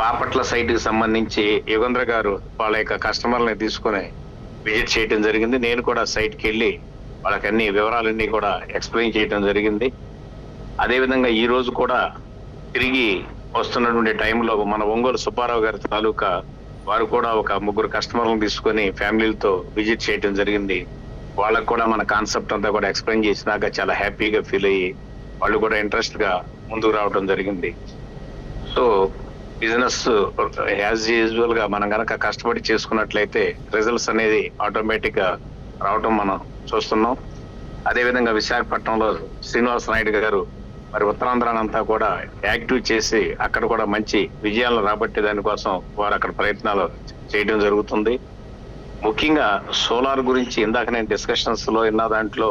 బాపట్ల సైట్ కి సంబంధించి యుగేంద్ర గారు వాళ్ళ యొక్క కస్టమర్లని తీసుకుని విజిట్ చేయడం జరిగింది. నేను కూడా సైట్ కి వెళ్ళి వాళ్ళకి అన్ని వివరాలన్నీ కూడా ఎక్స్ప్లెయిన్ చేయడం జరిగింది. అదేవిధంగా ఈ రోజు కూడా తిరిగి వస్తున్నటువంటి టైంలో మన ఒంగోలు సుబ్బారావు గారి తాలూకా వారు కూడా ఒక 3 కస్టమర్లను తీసుకొని ఫ్యామిలీలతో విజిట్ చేయడం జరిగింది. వాళ్ళకు కూడా మన కాన్సెప్ట్ అంతా కూడా ఎక్స్ప్లెయిన్ చేసినాక చాలా హ్యాపీగా ఫీల్ అయ్యి వాళ్ళు కూడా ఇంట్రెస్ట్ గా ముందుకు రావడం జరిగింది. సో బిజినెస్ యాజ్ యూజువల్ గా మనం కనుక కష్టపడి చేసుకున్నట్లయితే రిజల్ట్స్ అనేది ఆటోమేటిక్ గా రావడం మనం చూస్తున్నాం. అదేవిధంగా విశాఖపట్నంలో శ్రీనివాస్ నాయుడు గారు మరి ఉత్తరాంధ్రానంతా కూడా యాక్టివ్ చేసి అక్కడ కూడా మంచి విజయాలను రాబట్టే దానికోసం వారు అక్కడ ప్రయత్నాలు చేయడం జరుగుతుంది. ముఖ్యంగా సోలార్ గురించి ఇందాక నేను డిస్కషన్స్ లో విన్న దాంట్లో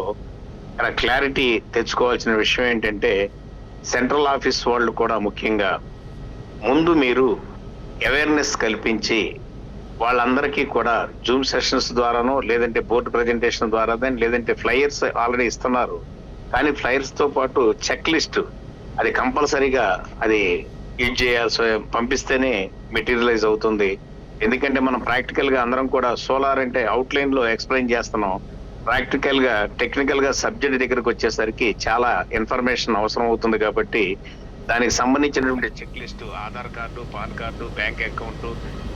క్లారిటీ తెచ్చుకోవాల్సిన విషయం ఏంటంటే సెంట్రల్ ఆఫీస్ వాళ్ళు కూడా ముఖ్యంగా ముందు మీరు అవేర్నెస్ కల్పించి వాళ్ళందరికీ కూడా జూమ్ సెషన్స్ ద్వారానో లేదంటే బోర్డు ప్రజెంటేషన్ ద్వారా లేదంటే ఫ్లైయర్స్ ఆల్రెడీ ఇస్తున్నారు, కానీ ఫ్లైయర్స్ తో పాటు చెక్ లిస్ట్ అది కంపల్సరీగా అది యూజ్ చేయాల్సి పంపిస్తేనే మెటీరియలైజ్ అవుతుంది. ఎందుకంటే మనం ప్రాక్టికల్ గా అందరం కూడా సోలార్ అంటే అవుట్లైన్ లో ఎక్స్ప్లెయిన్ చేస్తున్నాం, ప్రాక్టికల్ గా టెక్నికల్ గా సబ్జెక్ట్ దగ్గరకు వచ్చేసరికి చాలా ఇన్ఫర్మేషన్ అవసరం అవుతుంది. కాబట్టి దానికి సంబంధించినటువంటి check list, Aadhaar card, PAN card, bank account,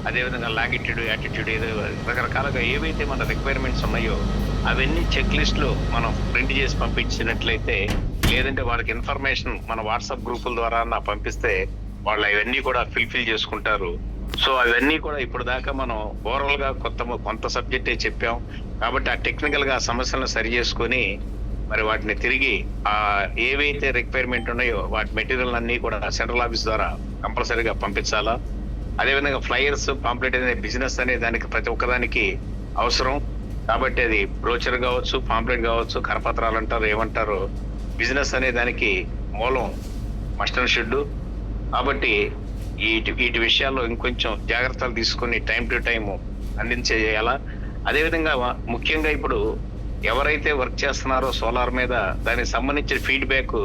అదేవిధంగా లాంగిట్యూడ్, యాటిట్యూడ్, రకరకాలుగా ఏవైతే మన రిక్వైర్మెంట్స్ ఉన్నాయో అవన్నీ చెక్ లిస్ట్ లో మనం ప్రింట్ చేసి పంపించినట్లయితే, లేదంటే వాళ్ళకి ఇన్ఫర్మేషన్ మన వాట్సాప్ గ్రూపుల ద్వారా పంపిస్తే వాళ్ళు అవన్నీ కూడా ఫిల్ చేసుకుంటారు. సో అవన్నీ కూడా ఇప్పుడు దాకా మనం ఓవరాల్ గా కొంత సబ్జెక్టే చెప్పాం కాబట్టి ఆ టెక్నికల్ గా సమస్యలను సరి చేసుకొని మరి వాటిని తిరిగి ఆ ఏవైతే రిక్వైర్మెంట్ ఉన్నాయో వాటి మెటీరియల్ అన్ని కూడా సెంట్రల్ ఆఫీస్ ద్వారా కంపల్సరీగా పంపించాలా. అదేవిధంగా ఫ్లైయర్స్, పాంప్లెట్ అనే బిజినెస్ అనే దానికి ప్రతి ఒక్కదానికి అవసరం కాబట్టి అది బ్రోచర్ కావచ్చు, పాంప్లెట్ కావచ్చు, కరపత్రాలు అంటారు, ఏమంటారు, బిజినెస్ అనే దానికి మూలం మస్ట్ అండ్ షుడ్. కాబట్టి వీటి విషయాల్లో ఇంకొంచెం జాగ్రత్తలు తీసుకొని టైం టు టైం అందించేయాలా. అదేవిధంగా ముఖ్యంగా ఇప్పుడు ఎవరైతే వర్క్ చేస్తున్నారో సోలార్ మీద దానికి సంబంధించిన ఫీడ్బ్యాక్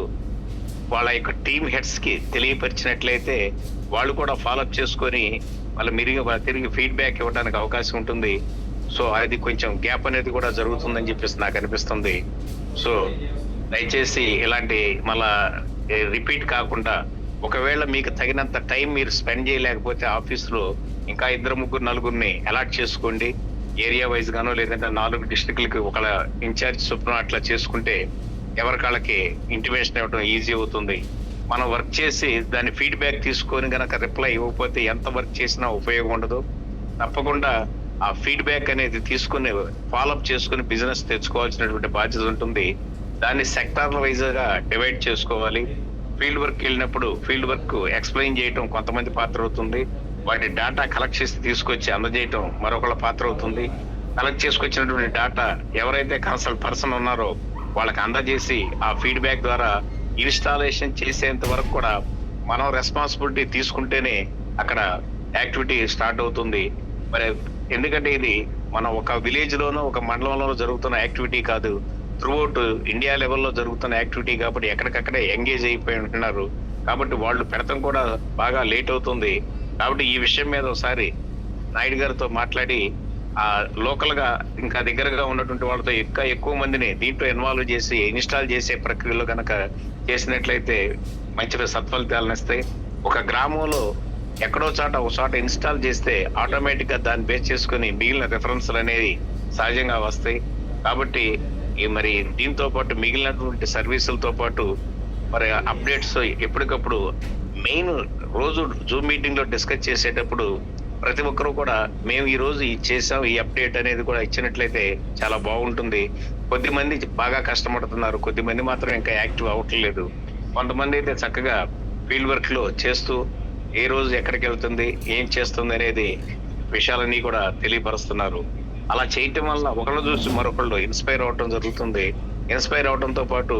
వాళ్ళ యొక్క టీమ్ హెడ్స్ కి తెలియపరిచినట్లయితే వాళ్ళు కూడా ఫాలోఅప్ చేసుకొని తిరిగి ఫీడ్బ్యాక్ ఇవ్వడానికి అవకాశం ఉంటుంది. సో అది కొంచెం గ్యాప్ అనేది కూడా జరుగుతుందని చెప్పేసి నాకు అనిపిస్తుంది. సో దయచేసి ఇలాంటి మళ్ళా రిపీట్ కాకుండా ఒకవేళ మీకు తగినంత టైం మీరు స్పెండ్ చేయలేకపోతే ఆఫీసులో ఇంకా 2, 3, 4 అలాట్ చేసుకోండి. ఏరియా వైజ్ గానో లేదంటే 4 డిస్ట్రిక్ట్లకి ఒక ఇన్ఛార్జ్ చొప్పున అట్లా చేసుకుంటే ఎవరికాళ్ళకి ఇంటిమేషన్ ఇవ్వడం ఈజీ అవుతుంది. మనం వర్క్ చేసి దాని ఫీడ్బ్యాక్ తీసుకొని గనక రిప్లై ఇవ్వకపోతే ఎంత వర్క్ చేసినా ఉపయోగం ఉండదు. తప్పకుండా ఆ ఫీడ్బ్యాక్ అనేది తీసుకుని ఫాలోఅప్ చేసుకుని బిజినెస్ తెచ్చుకోవాల్సినటువంటి బాధ్యత ఉంటుంది. దాన్ని సెక్టార్ వైజ్ గా డివైడ్ చేసుకోవాలి. ఫీల్డ్ వర్క్ వెళ్ళినప్పుడు ఫీల్డ్ వర్క్ ఎక్స్ప్లెయిన్ చేయడం కొంతమంది పాత్ర అవుతుంది, వాటి డేటా కలెక్ట్ చేసి తీసుకొచ్చి అందజేయటం మరొకళ్ళ పాత్ర అవుతుంది. కలెక్ట్ చేసుకొచ్చినటువంటి డేటా ఎవరైతే కన్సల్ట్ పర్సన్ ఉన్నారో వాళ్ళకి అందజేసి ఆ ఫీడ్బ్యాక్ ద్వారా ఇన్స్టాలేషన్ చేసేంత వరకు కూడా మనం రెస్పాన్సిబిలిటీ తీసుకుంటేనే అక్కడ యాక్టివిటీ స్టార్ట్ అవుతుంది. మరి ఎందుకంటే ఇది మనం ఒక విలేజ్ లోనో ఒక మండలంలోనో జరుగుతున్న యాక్టివిటీ కాదు, త్రూఅవుట్ ఇండియా లెవెల్లో జరుగుతున్న యాక్టివిటీ కాబట్టి ఎక్కడికక్కడే ఎంగేజ్ అయిపోయి ఉంటున్నారు. కాబట్టి వాళ్ళు పెడతాం కూడా బాగా లేట్ అవుతుంది. కాబట్టి ఈ విషయం మీద ఒకసారి నాయుడు గారితో మాట్లాడి ఆ లోకల్ గా ఇంకా దగ్గరగా ఉన్నటువంటి వాళ్ళతో ఎక్కువ మందిని దీంట్లో ఇన్వాల్వ్ చేసి ఇన్స్టాల్ చేసే ప్రక్రియలో కనుక చేసినట్లయితే మంచి సత్ఫలితాలను ఇస్తాయి. ఒక గ్రామంలో ఎక్కడో ఒక చోట ఇన్స్టాల్ చేస్తే ఆటోమేటిక్ గా దాన్ని బేస్ చేసుకుని మిగిలిన రిఫరెన్స్లు అనేది సహజంగా వస్తాయి. కాబట్టి మరి దీంతో పాటు మిగిలినటువంటి సర్వీసులతో పాటు మరి అప్డేట్స్ ఎప్పటికప్పుడు మెయిన్ రోజు జూమ్ మీటింగ్ లో డిస్కస్ చేసేటప్పుడు ప్రతి ఒక్కరూ కూడా మేము ఈ రోజు ఇది చేసాం, ఈ అప్డేట్ అనేది కూడా ఇచ్చినట్లయితే చాలా బాగుంటుంది. కొద్దిమంది బాగా కష్టపడుతున్నారు, కొద్దిమంది మాత్రం ఇంకా యాక్టివ్ అవ్వట్లేదు. కొంతమంది అయితే చక్కగా ఫీల్డ్ వర్క్ లో చేస్తూ ఏ రోజు ఎక్కడికి వెళ్తుంది, ఏం చేస్తుంది అనేది విషయాలన్నీ కూడా తెలియపరుస్తున్నారు. అలా చేయటం వల్ల ఒకళ్ళు చూసి మరొకళ్ళు ఇన్స్పైర్ అవటం జరుగుతుంది. ఇన్స్పైర్ అవడంతో పాటు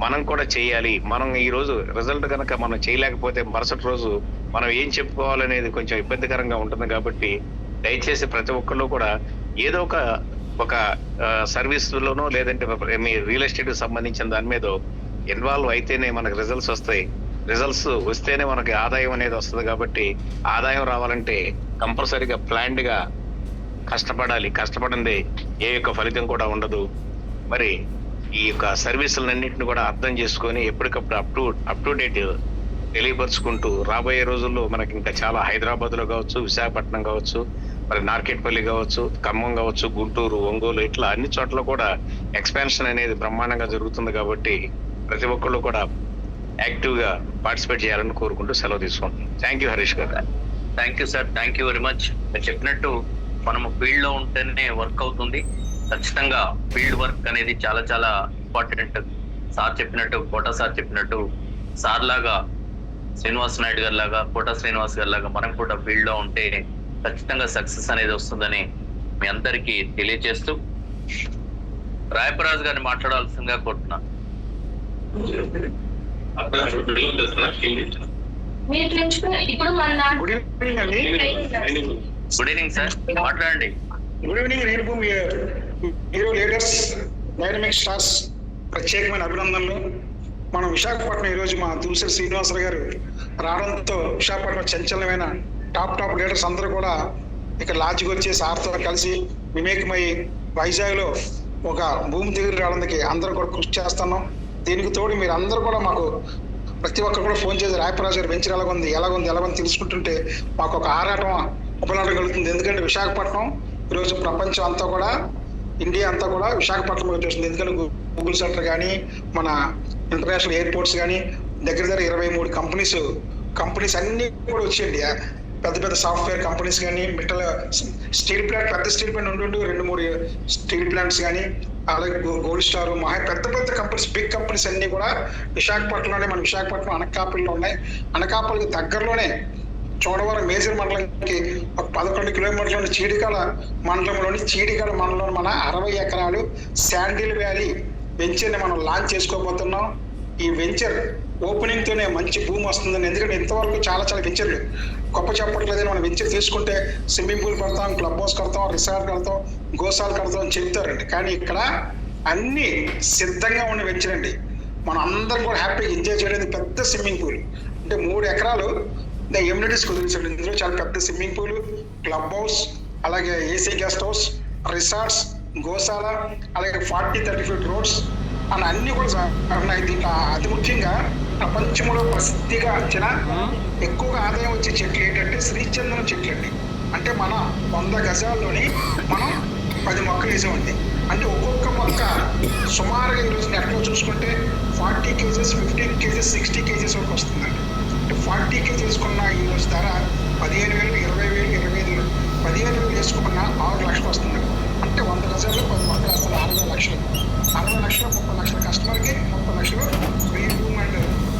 మనం కూడా చేయాలి, మనం ఈ రోజు రిజల్ట్ కనుక మనం చేయలేకపోతే మరుసటి రోజు మనం ఏం చెప్పుకోవాలనేది కొంచెం ఇబ్బందికరంగా ఉంటుంది. కాబట్టి దయచేసి ప్రతి ఒక్కళ్ళు కూడా ఏదో ఒక సర్వీస్ లోనో లేదంటే మీ రియల్ ఎస్టేట్ కి సంబంధించిన దాని మీద ఇన్వాల్వ్ అయితేనే మనకు రిజల్ట్స్ వస్తాయి. రిజల్ట్స్ వస్తేనే మనకి ఆదాయం అనేది వస్తుంది. కాబట్టి ఆదాయం రావాలంటే కంపల్సరీగా ప్లాన్డ్ గా కష్టపడాలి. కష్టపడింది ఏ యొక్క ఫలితం కూడా ఉండదు. మరి ఈ యొక్క సర్వీసులన్నింటిని కూడా అర్థం చేసుకొని ఎప్పటికప్పుడు అప్ టు డేట్ తెలియపరుచుకుంటూ రాబోయే రోజుల్లో మనకి ఇంకా చాలా హైదరాబాద్ లో కావచ్చు, విశాఖపట్నం కావచ్చు, మరి నార్కెట్పల్లి కావచ్చు, ఖమ్మం కావచ్చు, గుంటూరు, ఒంగోలు, ఇట్లా అన్ని చోట్ల కూడా ఎక్స్పాన్షన్ అనేది బ్రహ్మాండంగా జరుగుతుంది. కాబట్టి ప్రతి ఒక్కళ్ళు కూడా యాక్టివ్ గా పార్టిసిపేట్ చేయాలని కోరుకుంటూ సెలవు తీసుకుంటున్నాం. థ్యాంక్ యూ హరీష్ గారు. Thank you sir, thank you very much. మీరు చెప్పినట్టు మనము ఫీల్డ్ లో ఉంటేనే వర్క్ అవుతుంది. ఖచ్చితంగా ఫీల్డ్ వర్క్ అనేది చాలా చాలా ఇంపార్టెంట్. సార్ చెప్పినట్టు, కోటా సార్ చెప్పినట్టు, సార్ లాగా శ్రీనివాస్ నాయుడు గారి లాగా, కోటా శ్రీనివాస్ గారి లాగా మనం కూడా ఫీల్డ్ లో ఉంటే ఖచ్చితంగా సక్సెస్ అనేది వస్తుందని మీ అందరికీ తెలియజేస్తూ రాయపరాజు గారిని మాట్లాడాల్సిందిగా కోరుతున్నా. గుడ్ ఈవినింగ్ సార్, మాట్లాడండి. Good evening. నేను హీరో లీడర్స్ డైనమిక్ స్టార్స్ ప్రత్యేకమైన అభినందనలు. మనం విశాఖపట్నం ఈరోజు మా దుల్సరి శ్రీనివాసరావు గారు రావడంతో విశాఖపట్నం చంచలమైన టాప్ లీడర్స్ అందరూ కూడా ఇక్కడ లాడ్జ్కి వచ్చి సార్తో కలిసి వివేకమై వైజాగ్లో ఒక భూమి దగ్గర రావడానికి అందరూ కూడా కృషి చేస్తున్నాం. దీనికి తోడు మీరు అందరూ కూడా మాకు ప్రతి ఒక్కరు కూడా ఫోన్ చేసి రాయపరాజు గారు వెంచర్ ఎలాగుంది తెలుసుకుంటుంటే మాకు ఒక ఆరాటం ఉపలాటం కలుగుతుంది. ఎందుకంటే విశాఖపట్నం ఈరోజు ప్రపంచం అంతా కూడా, ఇండియా అంతా కూడా విశాఖపట్నం వచ్చేస్తుంది. ఎందుకంటే గూగుల్ సెంటర్ కానీ, మన ఇంటర్నేషనల్ ఎయిర్పోర్ట్స్ కానీ, దగ్గర 23 కంపెనీస్ అన్నీ కూడా వచ్చేయండి. పెద్ద సాఫ్ట్వేర్ కంపెనీస్ కానీ, స్టీల్ ప్లాంట్, పెద్ద స్టీల్ ప్లాంట్ 2-3 స్టీల్ ప్లాంట్స్ కానీ, అలాగే గోల్డ్ స్టార్, పెద్ద కంపెనీస్, బిగ్ కంపెనీస్ అన్ని కూడా విశాఖపట్నంలోనే, మన విశాఖపట్నం అనకాపల్లిలో ఉన్నాయి. అనకాపల్లికి దగ్గరలోనే చోడవరం మేజర్ మండలంకి ఒక 11 కిలోమీటర్ల చీడికాల మండలంలో మన 60 ఎకరాలు శాండిల్ వ్యాలీ వెంచర్ని మనం లాంచ్ చేసుకోబోతున్నాం. ఈ వెంచర్ ఓపెనింగ్ తోనే మంచి భూమి వస్తుందని, ఎందుకంటే ఇంతవరకు చాలా వెంచర్లు గొప్ప చెప్పట్లేదని. మనం వెంచర్ తీసుకుంటే స్విమ్మింగ్ పూల్ కడతాం, క్లబ్ హౌస్ కడతాం, రిసార్ట్ కడతాం, గోశాల కడతాం అని చెప్తారండి. కానీ ఇక్కడ అన్ని సిద్ధంగా ఉన్న వెంచర్ అండి. మనం అందరం కూడా హ్యాపీగా ఎంజాయ్ చేయడానికి పెద్ద స్విమ్మింగ్ పూల్ అంటే 3 ఎకరాలు ఎమ్యూనిటీస్ కుదిరించండి. ఇందులో చాలా పెద్ద స్విమ్మింగ్ పూల్, క్లబ్ హౌస్, అలాగే ఏసీ గెస్ట్ హౌస్, రిసార్ట్స్, గోశాల, అలాగే 40-30 ఫీట్ రోడ్స్ అని అన్ని కూడా ఉన్నాయి. దీంట్లో అతి ముఖ్యంగా ప్రపంచంలో ప్రసిద్ధిగా వచ్చిన ఎక్కువగా ఆదాయం వచ్చే చెట్లు ఏంటంటే శ్రీచందనం చెట్లు అండి. అంటే మన 100 గజాల్లోని మనం 10 మొక్కలు వేసామండి. అంటే ఒక్కొక్క మొక్క సుమారుగా ఈరోజు నెట్లో చూసుకుంటే 40 kgs, 50 kgs, 60 kgs వరకు వస్తుందండి. అంటే 40 kgs కొన్న ఈరోజు ధర 15,000, 20,000, 25,000, 15,000 వేసుకున్న 6 లక్షలు వస్తుందండి. అంటే 100 గజాల్లో 10 మొక్కలు వేస్తారు, 60 లక్షలు. 60 లక్షలు 30 లక్షల కస్టమర్కి, 30 లక్షలు ఫ్రీ రూమ్ అండ్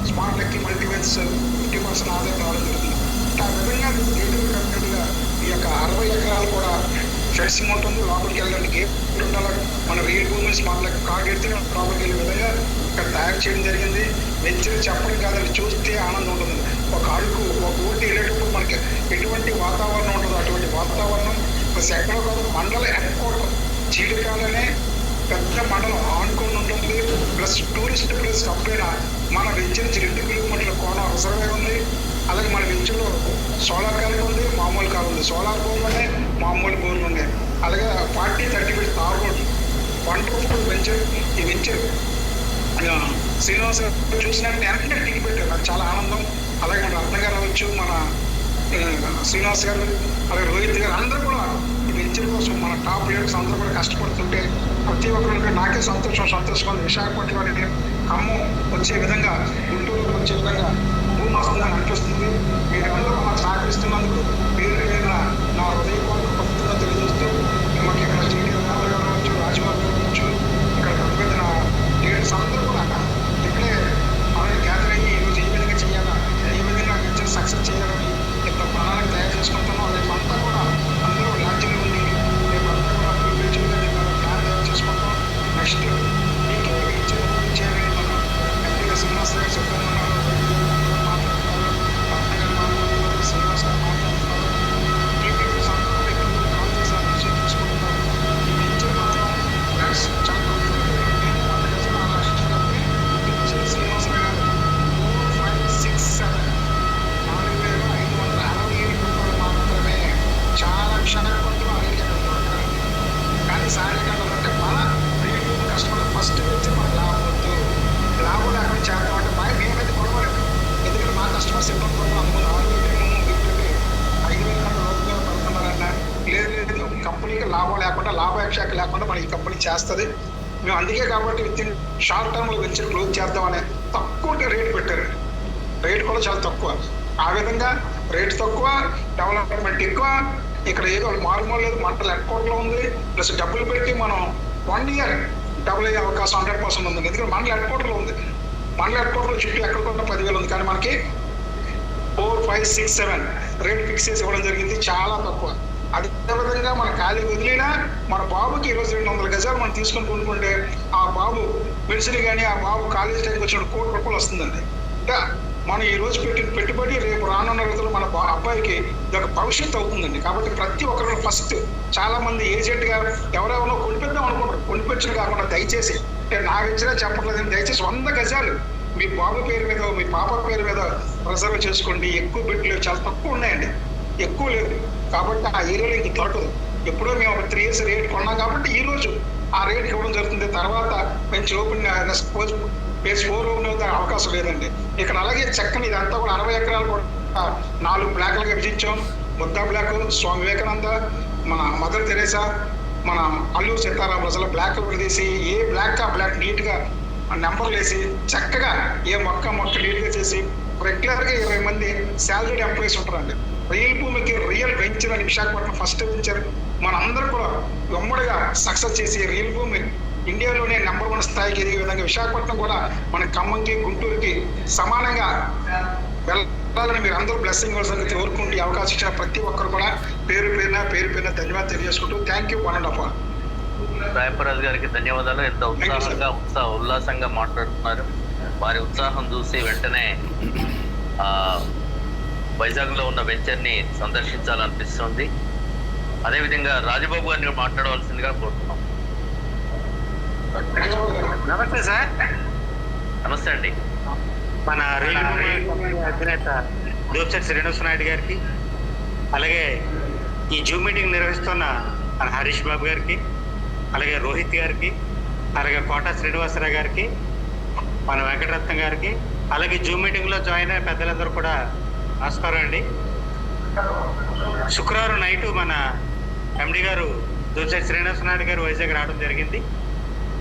స్మార్ట్ లెక్కి మల్టీవెన్స్ 50% ఆదాయం రావడం జరుగుతుంది. ఆ విధంగా కంప్లీట్గా ఈ యొక్క 60 ఎకరాలు కూడా ఫెన్సింగ్ ఉంటుంది. లోపలికి వెళ్ళడానికి గేట్ ఉండాలి. మన రియల్ భూమి స్మార్ట్ లెక్క కార్డు ఎడితే లోపలికి వెళ్ళే విధంగా ఇక్కడ తయారు చేయడం జరిగింది. వెంచర్ చెప్పడం కాదని చూస్తే ఆనందం ఉంటుంది. ఒక అడుగు, ఒక ఊటి వెళ్ళేటప్పుడు మనకి ఎటువంటి వాతావరణం ఉంటుందో అటువంటి వాతావరణం ప్లస్ ఎక్కడో కాదు మండల హెడ్ క్వార్టర్ చీడికాలనే పెద్ద మండలం ఆనుకొని ఉంటుంది. ప్లస్ టూరిస్ట్ ప్లేస్ అప్పుడైనా మన వెంచర్ నుంచి 2 కిలోమీటర్ల కోణం రిజర్వే ఉంది. అలాగే మన వెంచర్లో సోలార్ కాలం ఉంది, మామూలు కాలం ఉంది. సోలార్ బోర్లు ఉన్నాయి, మామూలు బోర్లు ఉన్నాయి. అలాగే 40-30 feet tar road, wonderful venture. ఈ వెంచర్ శ్రీనివాస చూసినట్టు వెంటనే టీవీ పెట్టారు, నాకు చాలా ఆనందం. అలాగే మన రత్న గారు అవ్వచ్చు, మన శ్రీనివాస్ గారు, అలాగే రోహిత్ గారు అందరూ కూడా ఈ వెంచర్ కోసం మన టాప్ లీడర్స్ అందరూ కూడా కష్టపడుతుంటే ప్రతి ఒక్కరికి నాకే సంతోషంగా ఉంది. విశాఖపట్నం అనేది ఖమ్మం వచ్చే విధంగా, గుంటూరు వచ్చే విధంగా భూమి వస్తుందని అనిపిస్తుంది. మీరు అందరూ మాకు సహకరిస్తున్నందుకు పేరు నా హృదయపూర్వక కృతజ్ఞతలు తెలియజేస్తూ మాకు ఇక్కడ జీడీ రావచ్చు, రాజబాబు కావచ్చు, ఇక్కడ పెద్ద నా లీడర్స్ అందరూ కూడా ఇక్కడే మనల్ని గ్యాదర్ అయ్యి ఈరోజు ఏ విధంగా చేయాలా, ఏ విధంగా వెంచర్ సక్సెస్ చేయాలని ఇంత ప్రణాళిక తయారు చేసుకుంటున్నాం. రేపు అంతా కూడా అందరూ రాజ్యంలో ఉండి రేపు అంతా కూడా వెంచర్ ప్లాన్ తయారు చేసుకుంటాం. నెక్స్ట్ మీకు వెంచర్ చేయాలని మనం ఎంపీగా శ్రీనివాస్ గారు చెప్తున్నారు, శ్రీనివాస్ గారు మాట్లాడుతున్నారు. ఈ పీపుల్స్ అందరూ ఇక్కడ కాల్ చేసి అప్రిషియేట్ చేసుకుంటున్నారు. ఈ వెంచర్ మాత్రం ఫ్రెండ్స్ చాలా శ్రీనివాసరావు గారు 4567 4,567 రూపాయలు మాత్రమే. చాలా క్షణకొంటూ అడిగి దొరకాలి. కానీ సాయంకాలం అంటే మన రేటు కస్టమర్ ఫస్ట్ వచ్చి మనకు లాభం వద్దు, లాభం లేకుండా చేద్దాం అంటే మేమైతే గొడవలేదు. ఎందుకంటే మా కస్టమర్స్ ఇబ్బంది పడుతున్నాం. అందులో 6,000 గిఫ్ట్ 5,000 కన్నా లోపుగా పడుతున్నారన్న. లేదు కంపెనీకి లాభం లేకుండా, లాభాపేక్ష లేకుండా మన ఈ కంపెనీ చేస్తుంది. మేము అందుకే కాబట్టి విత్ షార్ట్ టర్మ్లో వెంచర్ క్లోజ్ చేద్దామని తక్కువ రేటు పెట్టారండి. రేట్ కూడా చాలా తక్కువ. ఆ విధంగా రేటు తక్కువ, డెవలప్మెంట్ ఎక్కువ. ఇక్కడ ఏదో మారుమూల లేదు, మంటలు హెడ్క్వార్టర్లో ఉంది. ప్లస్ డబ్బులు పెట్టి మనం 1 year డబుల్ అయ్యే అవకాశం 100% ఉంది. ఎందుకంటే మండల హెడ్క్వార్టర్లో ఉంది. మండల హెడ్క్వార్టర్లో చుట్టూ ఎక్కడికన్నా 10,000 ఉంది. కానీ మనకి 4, 5, 6, 7 రేట్ ఫిక్స్ చేసి ఇవ్వడం జరిగింది. చాలా తక్కువ. అదేవిధంగా మన ఖాళీ వదిలినా మన బాబుకి ఈరోజు 200 గజాలు మనం తీసుకొని కొనుక్కుంటే ఆ బాబు మెడిసిన్ కానీ ఆ బాబు కాలేజ్ టైంకి వచ్చిన ₹1,00,00,000 వస్తుందండి. ఇంకా మనం ఈ రోజు పెట్టిన పెట్టుబడి రేపు రానున్న రోజుల్లో మన అబ్బాయికి ఇదొక భవిష్యత్తు అవుతుందండి. కాబట్టి ప్రతి ఒక్కరు ఫస్ట్ చాలా మంది ఏజెంట్ గా ఎవరెవరో కొనిపిద్దాం అనుకుంటారు. కొనిపించడం కాకుండా దయచేసి అంటే నా ఇచ్చినా చెప్పట్లేదు, దయచేసి 100 గజాలు మీ బాబు పేరు మీద మీ పాప పేరు మీద రిజర్వ్ చేసుకోండి. ఎక్కువ బిడ్లు చాలా తక్కువ ఉన్నాయండి, ఎక్కువ లేదు. కాబట్టి ఆ ఏరియాలో ఇంక దొరకదు. ఎప్పుడో మేము ఒక 3 years రేట్ కొన్నాం కాబట్టి ఈ రోజు ఆ రేట్ ఇవ్వడం జరుగుతుంది. తర్వాత మంచి ఓపెన్ ఫేజ్ 4 ఓపెన్ అవకాశం లేదండి ఇక్కడ. అలాగే చక్కని ఇదంతా కూడా 60 ఎకరాలు కూడా 4 బ్లాక్లుగా విభజించాం. ముద్దా బ్లాక్, స్వామి వివేకానంద, మన మదర్ తెరేసా, మన అల్లూరు సీతారాం అసలు బ్లాక్ తీసి ఏ బ్లాక్ ఆ బ్లాక్ నీట్ గా నెంబర్లు వేసి చక్కగా ఏ మొక్క నీట్ గా చేసి రెగ్యులర్ గా 20 మంది శాలరీడ్ ఎంప్లాయీస్ ఉంటారండి. రియల్ భూమికి రియల్ వెంచర్ అని విశాఖపట్నం ఫస్ట్ వెంచర్ మనందరూ కూడా ఉమ్మడిగా సక్సెస్ చేసి రియల్ భూమి ఇండియాలోనే నెంబర్ 1 స్థాయికి ఎదిగే విధంగా విశాఖపట్నం కూడా మన ఖమ్మంకి గుంటూరుకి సమానంగా వెళ్ళాలని మీరు అందరూ బ్లెస్సింగ్ సంగతి కోరుకుంటూ అవకాశం ఇచ్చిన ప్రతి ఒక్కరు కూడా పేరు పేరున ధన్యవాదాలు తెలియజేసుకుంటూ థ్యాంక్ యూ 1.5 రాయపరాజు గారికి ధన్యవాదాలు. ఎంత ఉల్లాసంగా మాట్లాడుతున్నారు. వారి ఉత్సాహం చూసి వెంటనే వైజాగ్ లో ఉన్న వెంచర్ ని సందర్శించాలనిపిస్తుంది. అదేవిధంగా రాజబాబు గారిని మాట్లాడవలసిందిగా కోరుతున్నాం. నమస్తే సార్. నమస్తే అండి. మన రైలు అధినేత దోపిశెట్టి శ్రీనివాస నాయుడు గారికి, అలాగే ఈ జూమ్ మీటింగ్ నిర్వహిస్తున్న మన హరీష్ బాబు గారికి, అలాగే రోహిత్ గారికి, అలాగే కోట శ్రీనివాసరావు గారికి, మన వెంకటరత్నం గారికి, అలాగే జూమ్ మీటింగ్ లో జాయిన్ అయిన పెద్దలందరూ కూడా నమస్కారం అండి. శుక్రవారం నైటు మన ఎండి గారు దోపిశెట్టి శ్రీనివాస నాయుడు గారు వైజాగ్ రావడం జరిగింది.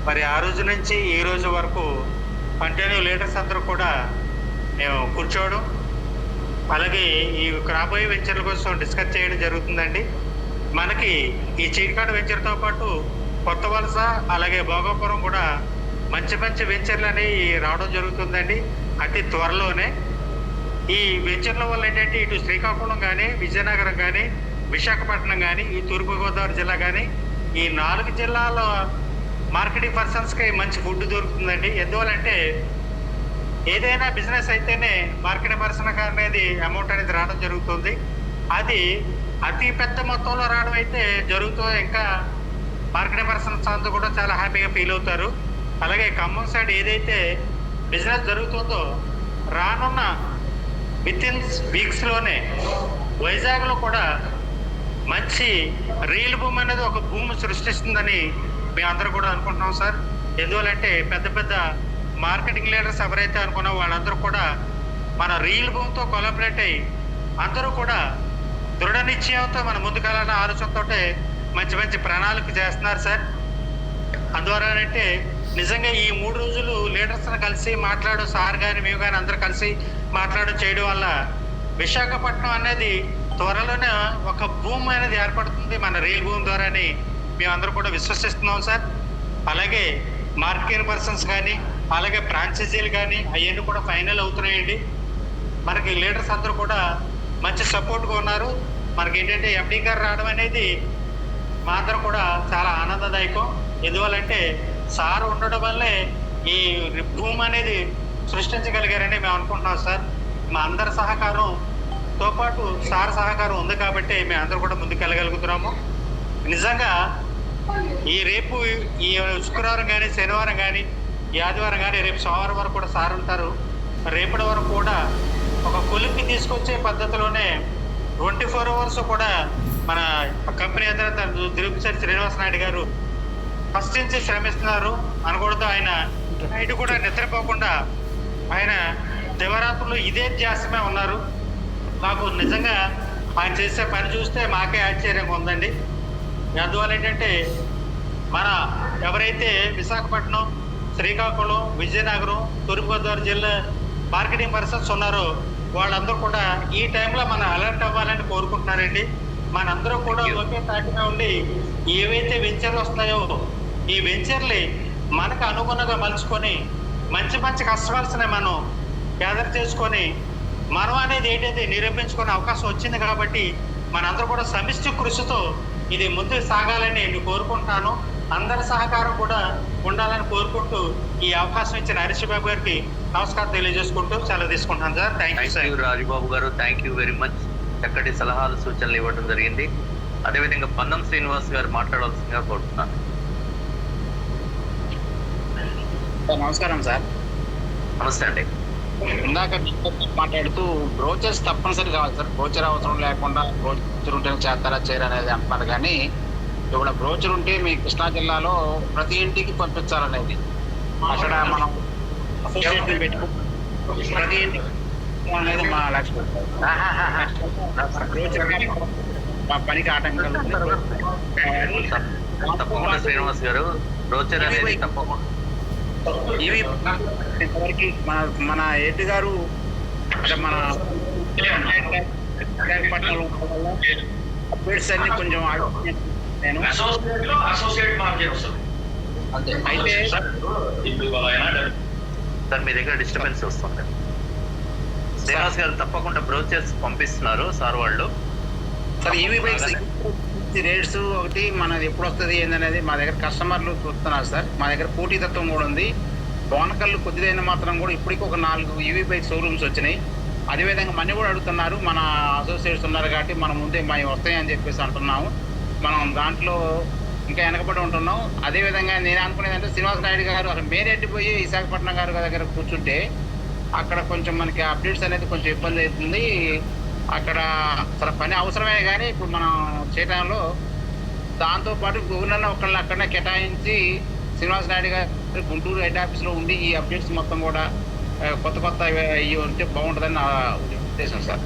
మరి ఆ రోజు నుంచి ఈ రోజు వరకు కంటిన్యూ లీడర్స్ అందరూ కూడా మేము కూర్చోవడం, అలాగే ఈ రాబోయే వెంచర్ల కోసం డిస్కస్ చేయడం జరుగుతుందండి. మనకి ఈ చీడికాడు వెంచర్తో పాటు కొత్త వలస అలాగే భోగాపురం కూడా మంచి మంచి వెంచర్లు అనేవి రావడం జరుగుతుందండి అతి త్వరలోనే. ఈ వెంచర్ల వల్ల ఏంటంటే ఇటు శ్రీకాకుళం కానీ, విజయనగరం కానీ, విశాఖపట్నం కానీ, ఈ తూర్పుగోదావరి జిల్లా కానీ, ఈ 4 జిల్లాల మార్కెటింగ్ పర్సన్స్కి మంచి ఫుడ్ దొరుకుతుందండి. ఎందువల్లంటే ఏదైనా బిజినెస్ అయితేనే మార్కెటింగ్ పర్సన్ అనేది అమౌంట్ అనేది రావడం జరుగుతుంది. అది అతి పెద్ద మొత్తంలో రావడం అయితే జరుగుతుంది. ఇంకా మార్కెటింగ్ పర్సన్స్ అంతా కూడా చాలా హ్యాపీగా ఫీల్ అవుతారు. అలాగే ఖమ్మం సైడ్ ఏదైతే బిజినెస్ జరుగుతుందో రానున్న వితిన్ వీక్స్లోనే వైజాగ్లో కూడా మంచి రియల్ భూమి అనేది ఒక భూమి సృష్టిస్తుందని మేము అందరూ కూడా అనుకుంటున్నాం సార్. ఎందువల్లంటే పెద్ద పెద్ద మార్కెటింగ్ లీడర్స్ ఎవరైతే అనుకున్నారో వాళ్ళందరూ కూడా మన రియల్ భూమితో కొలాబరేట్ అయ్యి అందరూ కూడా దృఢ నిశ్చయంతో మన ముందుకెళ్ళాలన్న ఆలోచనతో మంచి మంచి ప్రణాళిక చేస్తున్నారు సార్. అందువలనంటే నిజంగా ఈ 3 రోజులు లీడర్స్ని కలిసి మాట్లాడు సార్ కానీ మేము కానీ అందరూ కలిసి మాట్లాడడం చేయడం వల్ల విశాఖపట్నం అనేది త్వరలోనే ఒక భూమి అనేది ఏర్పడుతుంది మన రియల్ భూమి ద్వారా అని మేమందరూ కూడా విశ్వసిస్తున్నాం సార్. అలాగే మార్కెటింగ్ పర్సన్స్ కానీ అలాగే ఫ్రాంచైజీలు కానీ అవన్నీ కూడా ఫైనల్ అవుతున్నాయండి. మనకి లీడర్స్ అందరూ కూడా మంచి సపోర్ట్గా ఉన్నారు. మనకి ఏంటంటే ఎండి గారు రావడం అనేది మా అందరూ కూడా చాలా ఆనందదాయకం. ఎందువల్లంటే సార్ ఉండడం వల్లే ఈ భూమి అనేది సృష్టించగలిగారని మేము అనుకుంటున్నాం సార్. మా అందరి సహకారంతో పాటు సార్ సహకారం ఉంది కాబట్టి మేము అందరూ కూడా ముందుకెళ్ళగలుగుతున్నాము. నిజంగా ఈ రేపు ఈ శుక్రవారం కానీ, శనివారం కానీ, ఈ ఆదివారం కానీ, రేపు సోమవారం వరకు కూడా సార్ ఉంటారు. రేపటి వరకు కూడా ఒక కొలిక్కి తీసుకొచ్చే పద్ధతిలోనే 24 hours కూడా మన కంపెనీ అధినేత దోపిశెట్టి శ్రీనివాస నాయుడు గారు ఫస్ట్ నుంచి శ్రమిస్తున్నారు అనకూడదు. ఆయన నైట్ కూడా నిద్రపోకుండా ఆయన దివరాత్రులు ఇదే ధ్యాసమే ఉన్నారు. మాకు నిజంగా ఆయన చేసే పని చూస్తే మాకే ఆశ్చర్యంగా ఉందండి. అందువల్ల ఏంటంటే మన ఎవరైతే విశాఖపట్నం, శ్రీకాకుళం, విజయనగరం, తూర్పుగోదావరి జిల్లా మార్కెటింగ్ పర్సన్స్ ఉన్నారో వాళ్ళందరూ కూడా ఈ టైంలో మనం అలర్ట్ అవ్వాలని కోరుకుంటున్నారండి. మనందరూ కూడా ఒకే తాటిగా ఉండి ఏవైతే వెంచర్లు వస్తున్నాయో ఈ వెంచర్లు మనకు అనుగుణంగా మలుచుకొని మంచి మంచి కస్టమర్స్ని మనం గ్యాదర్ చేసుకొని మనం అనేది ఏంటైతే నిరూపించుకునే అవకాశం వచ్చింది కాబట్టి మనందరూ కూడా సమిష్టి కృషితో ఇది ముందుకు సాగాలని నేను కోరుకుంటాను. అందరి సహకారం కూడా ఉండాలని కోరుకుంటూ ఈ అవకాశం ఇచ్చిన హరీష్ బాబు గారికి నమస్కారం తెలియజేసుకుంటూ సెలవు తీసుకుంటాను sir. Thank you sir. Rajubabu గారు, థ్యాంక్ యూ వెరీ మచ్. చక్కటి సలహాలు సూచనలు ఇవ్వడం జరిగింది. అదేవిధంగా పందం శ్రీనివాస్ గారు మాట్లాడాల్సిందిగా కోరుతున్నాను. నమస్కారం సార్. నమస్తే అండి. ఇందాక మాట్లాడుతూ బ్రోచర్స్ తప్పనిసరి కావాలి సార్. బ్రోచర్ అవసరం లేకుండా బ్రోచర్ ఉంటేనే చేస్తారా చేయరా అనేది అంటున్నారు. కానీ ఇప్పుడు బ్రోచర్ ఉంటే మీ కృష్ణా జిల్లాలో ప్రతి ఇంటికి పంపించాలనేది అక్కడ మనం అసోసియేషన్ పెట్టుకు ప్రతి ఇంటికి అనేది మా లక్ష్యం. బ్రోచర్ మా పనికి ఆటంకాలు తప్పకుండా శ్రీనివాస్ గారు, బ్రోచర్ అనేది తప్పకుండా ఇవి ఇంతవరకు మన ఎడ్డి గారు మన విశాఖపట్నంలో అప్డేట్స్ అన్ని కొంచెం నేను అయితే సార్ మీ దగ్గర డిస్టర్బెన్స్ వస్తుంది. శ్రీనివాస్ గారు తప్పకుండా బ్రోచర్స్ పంపిస్తున్నారు సార్ వాళ్ళు. సార్ ఈవీ బైక్స్ రేట్స్ ఒకటి మనది ఎప్పుడు వస్తుంది ఏందనేది మా దగ్గర కస్టమర్లు చూస్తున్నారు సార్. మా దగ్గర పోటీతత్వం కూడా ఉంది. బోనకల్లు కొద్దిదైన మాత్రం కూడా ఇప్పటికీ ఒక 4 ఈవీ బైక్ షోరూమ్స్ వచ్చినాయి. అదేవిధంగా మనీ కూడా అడుగుతున్నారు. మన అసోసియేట్స్ ఉన్నారు కాబట్టి మనం ముందే మా వస్తాయని చెప్పేసి అంటున్నాము. మనం దాంట్లో ఇంకా వెనకబడి ఉంటున్నాం. అదేవిధంగా నేను అనుకునేది అంటే శ్రీనివాస్ నాయుడు గారు అక్కడ మేరెడ్డి పోయి విశాఖపట్నం గారు దగ్గర కూర్చుంటే అక్కడ కొంచెం మనకి అప్డేట్స్ అనేది కొంచెం ఇబ్బంది అవుతుంది. అక్కడ అసలు పని అవసరమే కానీ ఇప్పుడు మనం చేయడంలో దాంతోపాటు గవర్నర్ ఒకళ్ళని అక్కడనే కేటాయించి శ్రీనివాస్ నాయుడు గారు గుంటూరు హెడ్ ఆఫీస్లో ఉండి ఈ అప్డేట్స్ మొత్తం కూడా కొత్త కొత్త ఇవి ఉంటే బాగుంటుందని నా ఉద్దేశం sir.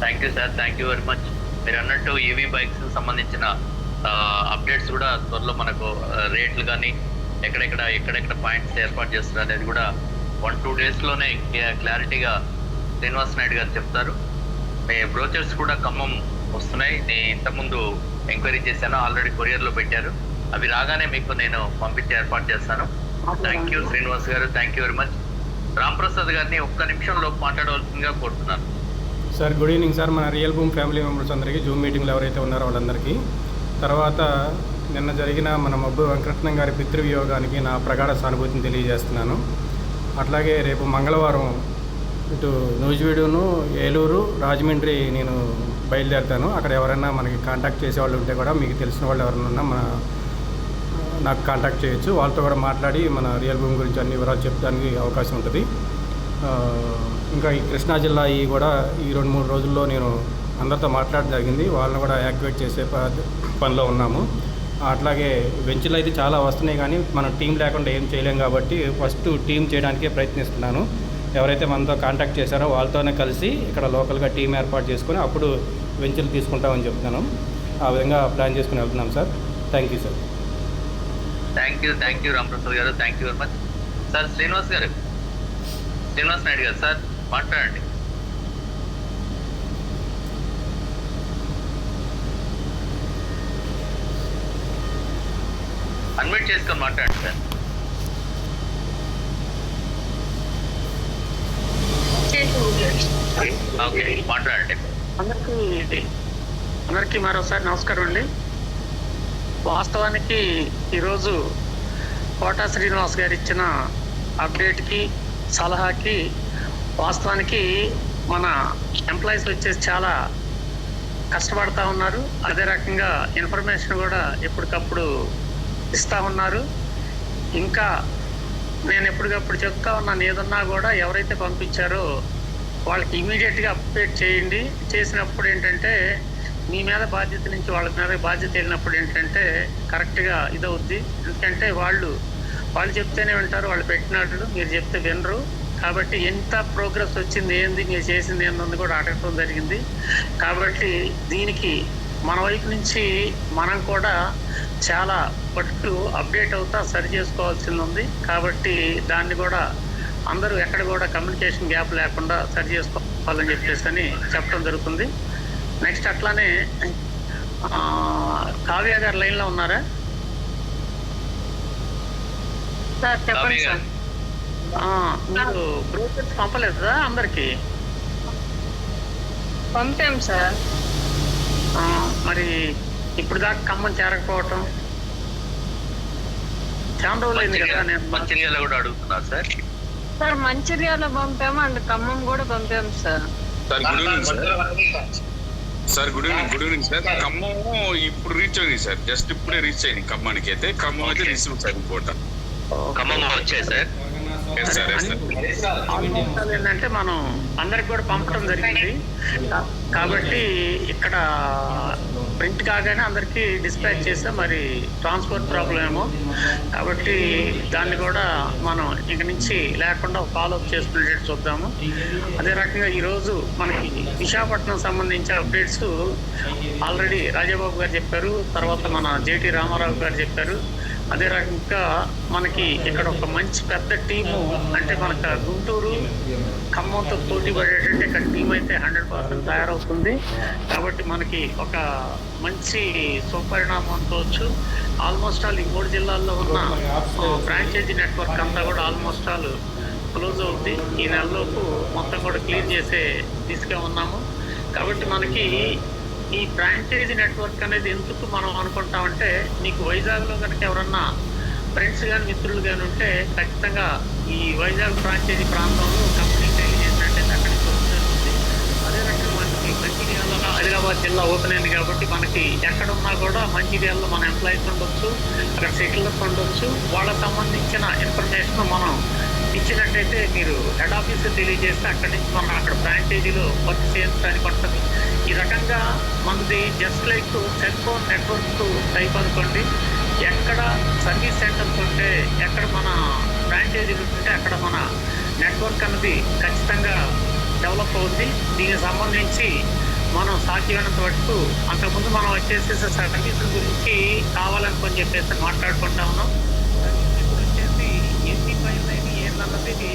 Thank you sir, thank you very much. మీరు అన్నట్టు ఈవీ బైక్స్ సంబంధించిన అప్డేట్స్ కూడా త్వరలో మనకు రేట్లు కానీ ఎక్కడెక్కడ పాయింట్స్ ఏర్పాటు చేస్తారు అనేది కూడా 1-2 డేస్లోనే క్లారిటీగా శ్రీనివాస్ నాయుడు గారు చెప్తారు. మీ బ్రోచర్స్ కూడా ఖమ్మం వస్తున్నాయి. నేను ఇంతకుముందు ఎంక్వైరీ చేశాను, ఆల్రెడీ కొరియర్లో పెట్టారు. అవి రాగానే మీకు నేను పంపించి ఏర్పాటు చేస్తాను. థ్యాంక్ యూ శ్రీనివాస్ గారు, thank you very much. Ramprasad గారిని ఒక్క నిమిషంలో మాట్లాడవలసిందిగా కోరుతున్నాను. Sir good evening sir. మన రియల్ భూమి ఫ్యామిలీ మెంబర్స్ అందరికీ, జూమ్ మీటింగ్లో ఎవరైతే ఉన్నారో వాళ్ళందరికీ, తర్వాత నిన్న జరిగిన మన మబ్బు వెంకటరత్నం గారి పితృవియోగానికి నా ప్రగాఢ సానుభూతిని తెలియజేస్తున్నాను. అట్లాగే రేపు మంగళవారం ఇటు నూజివీడును, ఏలూరు, రాజమండ్రి నేను బయలుదేరుతాను. అక్కడ ఎవరైనా మనకి కాంటాక్ట్ చేసే వాళ్ళు ఉంటే కూడా, మీకు తెలిసిన వాళ్ళు ఎవరైనా ఉన్నా నాకు కాంటాక్ట్ చేయొచ్చు. వాళ్ళతో కూడా మాట్లాడి మన రియల్ భూమి గురించి అన్ని వివరాలు చెప్పడానికి అవకాశం ఉంటుంది. ఇంకా ఈ కృష్ణా జిల్లా కూడా ఈ 2-3 రోజుల్లో నేను అందరితో మాట్లాడడం జరిగింది. వాళ్ళని కూడా యాక్టివేట్ చేసే పనిలో ఉన్నాము. అట్లాగే వెంచులు అయితే చాలా వస్తున్నాయి, కానీ మనం టీం లేకుండా ఏం చేయలేం కాబట్టి ఫస్ట్ టీం చేయడానికే ప్రయత్నిస్తున్నాను. ఎవరైతే మనతో కాంటాక్ట్ చేశారో వాళ్ళతోనే కలిసి ఇక్కడ లోకల్గా టీం ఏర్పాటు చేసుకొని అప్పుడు వెంచులు తీసుకుంటామని చెప్తున్నాను. ఆ విధంగా ప్లాన్ చేసుకుని వెళ్తున్నాం sir. Thank you sir. Thank you Ramprasad garu, thank you very much. Sir Srinivas Naidu garu sir మాట్లాడండి. అన్మ్యూట్ చేసుకొని మాట్లాడండి సార్. ఓకే మాట్లాడండి. అందరికీ మరోసారి నమస్కారం అండి. వాస్తవానికి ఈరోజు కోటా శ్రీనివాస్ గారు ఇచ్చిన అప్డేట్కి, సలహాకి వాస్తవానికి మన ఎంప్లాయీస్ వచ్చేసి చాలా కష్టపడతా ఉన్నారు. అదే రకంగా ఇన్ఫర్మేషన్ కూడా ఎప్పటికప్పుడు ఇస్తూ ఉన్నారు. ఇంకా నేను ఎప్పటికప్పుడు చెప్తా ఉన్నాను, ఏదన్నా కూడా ఎవరైతే పంపించారో వాళ్ళకి ఇమీడియట్గా అప్డేట్ చేయండి. చేసినప్పుడు ఏంటంటే మీ మీద బాధ్యత నుంచి వాళ్ళ మీద బాధ్యత వెళ్ళినప్పుడు ఏంటంటే కరెక్ట్గా ఇదవుద్ది. ఎందుకంటే వాళ్ళు చెప్తేనే వింటారు, వాళ్ళు పెట్టినట్లు మీరు చెప్తే వినరు. కాబట్టి ఎంత ప్రోగ్రెస్ వచ్చింది, ఏంది మీరు చేసింది ఏంది కూడా అడగటం జరిగింది. కాబట్టి దీనికి మన వైపు నుంచి మనం కూడా చాలా పట్టు అప్డేట్ అవుతా సరి చేసుకోవాల్సింది ఉంది. కాబట్టి దాన్ని కూడా అందరూ ఎక్కడ కూడా కమ్యూనికేషన్ గ్యాప్ లేకుండా సరి చేసుకోవాలని చెప్పేసి అని చెప్పడం జరుగుతుంది. నెక్స్ట్ అట్లానే కావ్య గారు లైన్లో ఉన్నారా? చెప్పండి సార్. మీరు బ్రోచర్స్ పంపలేదా అందరికి? పంపాం సార్. మరి ఇప్పుడు దాకా ఖమ్మం చేరకపోవటం చాలా రోజులైంది కదా. నేను మంచిర్యాల కూడా అడుగుతున్నారు సార్. సార్ మంచిర్యాల పంపాము అండ్ ఖమ్మం కూడా పంపాము sir. Sir good evening sir. Good evening sir. Khammam ఇప్పుడు రీచ్ అయింది సార్, జస్ట్ ఇప్పుడే రీచ్ అయింది ఖమ్మానికి. అయితే ఖమ్మం అయితే రిసీవ్ సార్ రిపోర్ట్. ఖమ్మం వచ్చాయి సార్. ఏంటంటే మనం అందరికి కూడా పంపడం జరిగింది కాబట్టి ఇక్కడ ప్రింట్ కాగానే అందరికి డిస్పాచ్ చేస్తే మరి ట్రాన్స్పోర్ట్ ప్రాబ్లం ఏమో కాబట్టి దాన్ని కూడా మనం ఇక నుంచి లేకుండా ఫాలోఅప్ చేసుకునేటట్టు చూద్దాము. అదే రకంగా ఈరోజు మనకి విశాఖపట్నం సంబంధించిన అప్డేట్స్ ఆల్రెడీ రాజాబాబు గారు చెప్పారు, తర్వాత మన జేటీ రామారావు గారు చెప్పారు. అదే రకంగా మనకి ఇక్కడ ఒక మంచి పెద్ద టీము, అంటే మనకు గుంటూరు ఖమ్మంతో పోటీ పడేటట్టు ఇక్కడ టీం అయితే 100% తయారవుతుంది. కాబట్టి మనకి ఒక మంచి సుపరిణామం అనుకోవచ్చు. ఆల్మోస్ట్ ఆల్ ఈ 3 జిల్లాల్లో ఉన్న ఫ్రాంచైజీ నెట్వర్క్ అంతా కూడా ఆల్మోస్ట్ ఆల్ క్లోజ్ అవుతుంది. ఈ నెలలోపు మొత్తం కూడా క్లియర్ చేసే దిశగా ఉన్నాము. కాబట్టి మనకి ఈ ఫ్రాంచైజీ నెట్వర్క్ అనేది ఎందుకు మనం అనుకుంటామంటే, నీకు వైజాగ్లో కనుక ఎవరన్నా ఫ్రెండ్స్ కానీ మిత్రులు కానీ ఉంటే ఖచ్చితంగా ఈ వైజాగ్ ఫ్రాంచైజీ ప్రాంతంలో కంపెనీ తెలియజేసినట్టే అక్కడికి జరుగుతుంది. అదే రకంగా మనకి మంచిర్యాలలో ఆదిలాబాద్ జిల్లా ఓపెన్ అయింది కాబట్టి మనకి ఎక్కడున్నా కూడా మంచిర్యాలలో మన ఎంప్లాయీస్ ఉండొచ్చు, అక్కడ సెటిలర్స్ ఉండొచ్చు. వాళ్ళకి సంబంధించిన ఇన్ఫర్మేషన్ మనం ఇచ్చినట్టయితే మీరు హెడ్ ఆఫీస్ తెలియజేస్తే అక్కడి నుంచి మనం అక్కడ ఫ్రాంచైజీలో వర్క్ చేయించడానికి ఉంటుంది. ఈ రకంగా మనది just like cell phone network type అనుకోండి. ఎక్కడ సర్వీస్ సెంటర్స్ ఉంటే, ఎక్కడ మన ఫ్రాంచైజీలు ఉంటే అక్కడ మన నెట్వర్క్ అనేది ఖచ్చితంగా డెవలప్ అవుతుంది. దీనికి సంబంధించి మనం సాధ్యమైనంత వరకు అంతకుముందు మనం వచ్చేసి సర్వీసుల గురించి కావాలనుకొని చెప్పేసి మాట్లాడుకుంటా ఉన్నాం. ఇప్పుడు వచ్చేసి ఎన్ని ఫైల్ అయినా ఏంటన్నది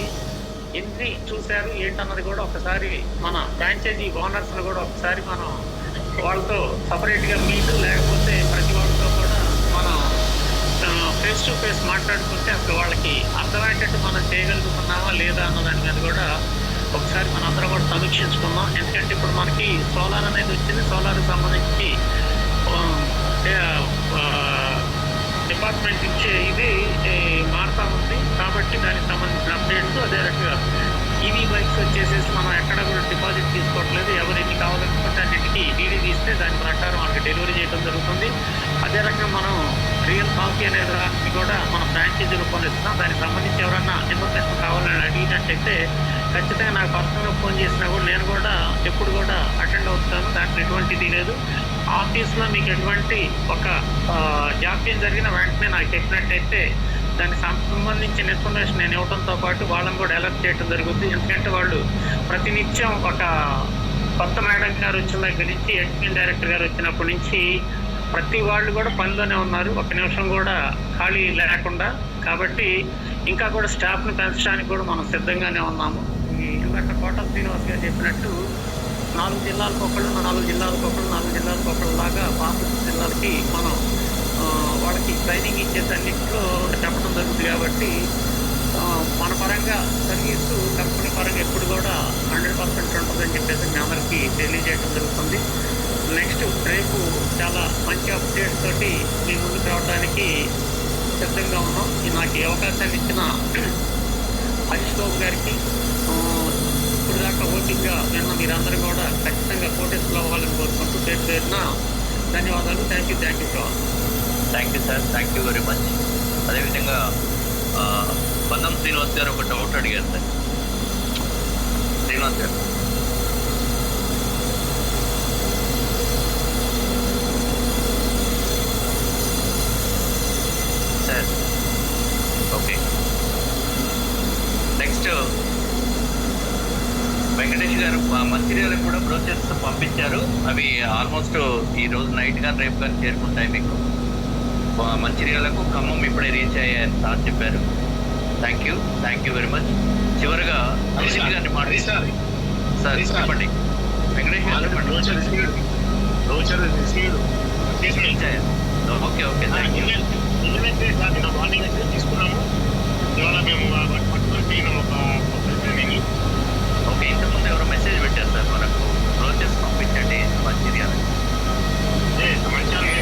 ఎన్ని చూశారు ఏంటన్నది కూడా ఒకసారి మన ఫ్రాంచైజీ ఓనర్స్ని కూడా ఒకసారి మనం వాళ్ళతో సపరేట్గా మీట్ లేకపోతే ప్రతి వాళ్ళతో కూడా మనం ఫేస్ టు ఫేస్ మాట్లాడుకుంటే అప్పుడు వాళ్ళకి అర్థమయ్యేటట్టు మనం చేయగలుగుతున్నామా లేదా అన్న దాని మీద కూడా ఒకసారి మన అందరం కూడా సమీక్షించుకుందాం. ఎందుకంటే ఇప్పుడు మనకి సోలార్ అనేది వచ్చింది. సోలార్కి సంబంధించి డిపార్ట్మెంట్ ఇచ్చే ఇది మారుతా ఉంది కాబట్టి దానికి సంబంధించిన అప్డేట్స్. అదే రకంగా ఈవీ బైక్స్ వచ్చేసేసి మనం ఎక్కడ కూడా డిపాజిట్ తీసుకోవట్లేదు. ఎవరు ఎన్ని కావాలనుకుంటే అన్నింటికి డీడీ తీస్తే దాని ప్రకారం వాళ్ళకి డెలివరీ చేయడం జరుగుతుంది. అదే రకంగా మనం రియల్ కాఫీ అనే దానికి కూడా మన ఫ్రాంచైజీ రూపొందిస్తున్నాం. దానికి సంబంధించి ఎవరన్నా ఇన్ఫర్మేషన్ కావాలని అడిగినట్టయితే ఖచ్చితంగా నాకు పర్సనల్గా ఫోన్ చేసినా కూడా నేను కూడా ఎప్పుడు కూడా అటెండ్ అవుతాను. దాంట్లో ఎటువంటిది లేదు. ఆఫీస్లో మీకు ఎటువంటి ఒక జాప్యం జరిగిన వెంటనే నాకు చెప్పినట్టయితే దానికి సంబంధించిన ఇన్ఫర్మేషన్ నేను ఇవ్వడంతో పాటు వాళ్ళని కూడా అలర్ట్ చేయడం జరుగుతుంది. ఎందుకంటే వాళ్ళు ప్రతినిత్యం ఒక కొత్త మేడం గారు వచ్చిన దగ్గర నుంచి అడ్మిన్ డైరెక్టర్ గారు వచ్చినప్పటి నుంచి ప్రతి వాళ్ళు కూడా పనిలోనే ఉన్నారు, ఒక నిమిషం కూడా ఖాళీ లేకుండా. కాబట్టి ఇంకా కూడా స్టాఫ్ని పెంచడానికి కూడా మనం సిద్ధంగానే ఉన్నాము. ఇందాక కోటల శ్రీనివాస్ గారు చెప్పినట్టు 4 జిల్లాలకు ఒకళ్ళు, 4 జిల్లాలకు ఒకళ్ళు, 4 జిల్లాలకు ఒకళ్ళు లాగా పాత జిల్లాలకి మనం వాళ్ళకి ట్రైనింగ్ ఇచ్చేసి అన్నింటిలో చెప్పడం జరుగుతుంది. కాబట్టి మన పరంగా సర్వీసు కంపెనీ పరంగా ఎప్పుడు కూడా 100% ఉంటుందని చెప్పేసి మీ అందరికీ తెలియజేయడం జరుగుతుంది. నెక్స్ట్ రేపు చాలా మంచి అప్డేట్స్ తోటి మీ ముందుకు రావడానికి సిద్ధంగా ఉన్నాం. నాకు ఈ అవకాశాన్ని ఇచ్చిన హరీష్ బాబు గారికి, ఇప్పుడు దాకా ఓటింగ్గా విన్న మీరందరూ కూడా ఖచ్చితంగా కోటేశ్వర అవ్వాలని కోరుకుంటూ పేరు పేరున ధన్యవాదాలు. Thank you sir. Thank you sir, thank you very much. అదేవిధంగా బంధం శ్రీనివాస్ గారు ఒక డౌట్ అడిగారు సార్. శ్రీనివాస్ గారు. Sir okay. నెక్స్ట్ వెంకటేష్ గారు మంచిర్యాలకు కూడా బ్రోచర్స్ పంపించారు. అవి ఆల్మోస్ట్ ఈ రోజు నైట్ కానీ రేపు కానీ చేరుకుంటాయి మీకు. మంచిర్యాలకు ఖమ్మం ఇప్పుడే రీచ్ అయ్యాయని సార్ చెప్పారు. Thank you very much. చివరిగా అభిజిత్ గారిని మాట్లాడారు సార్. చెప్పండి వెంకటేష్ గారు చెప్పండి. Okay thank you. మార్నింగ్ తీసుకున్నాము. ఇవాళ మేము ఓకే, ఇంతకుముందు ఎవరో మెసేజ్ పెట్టారు సార్ మనకు బ్రోచర్స్ పంపించండి మంచిర్యాల. సమాచారం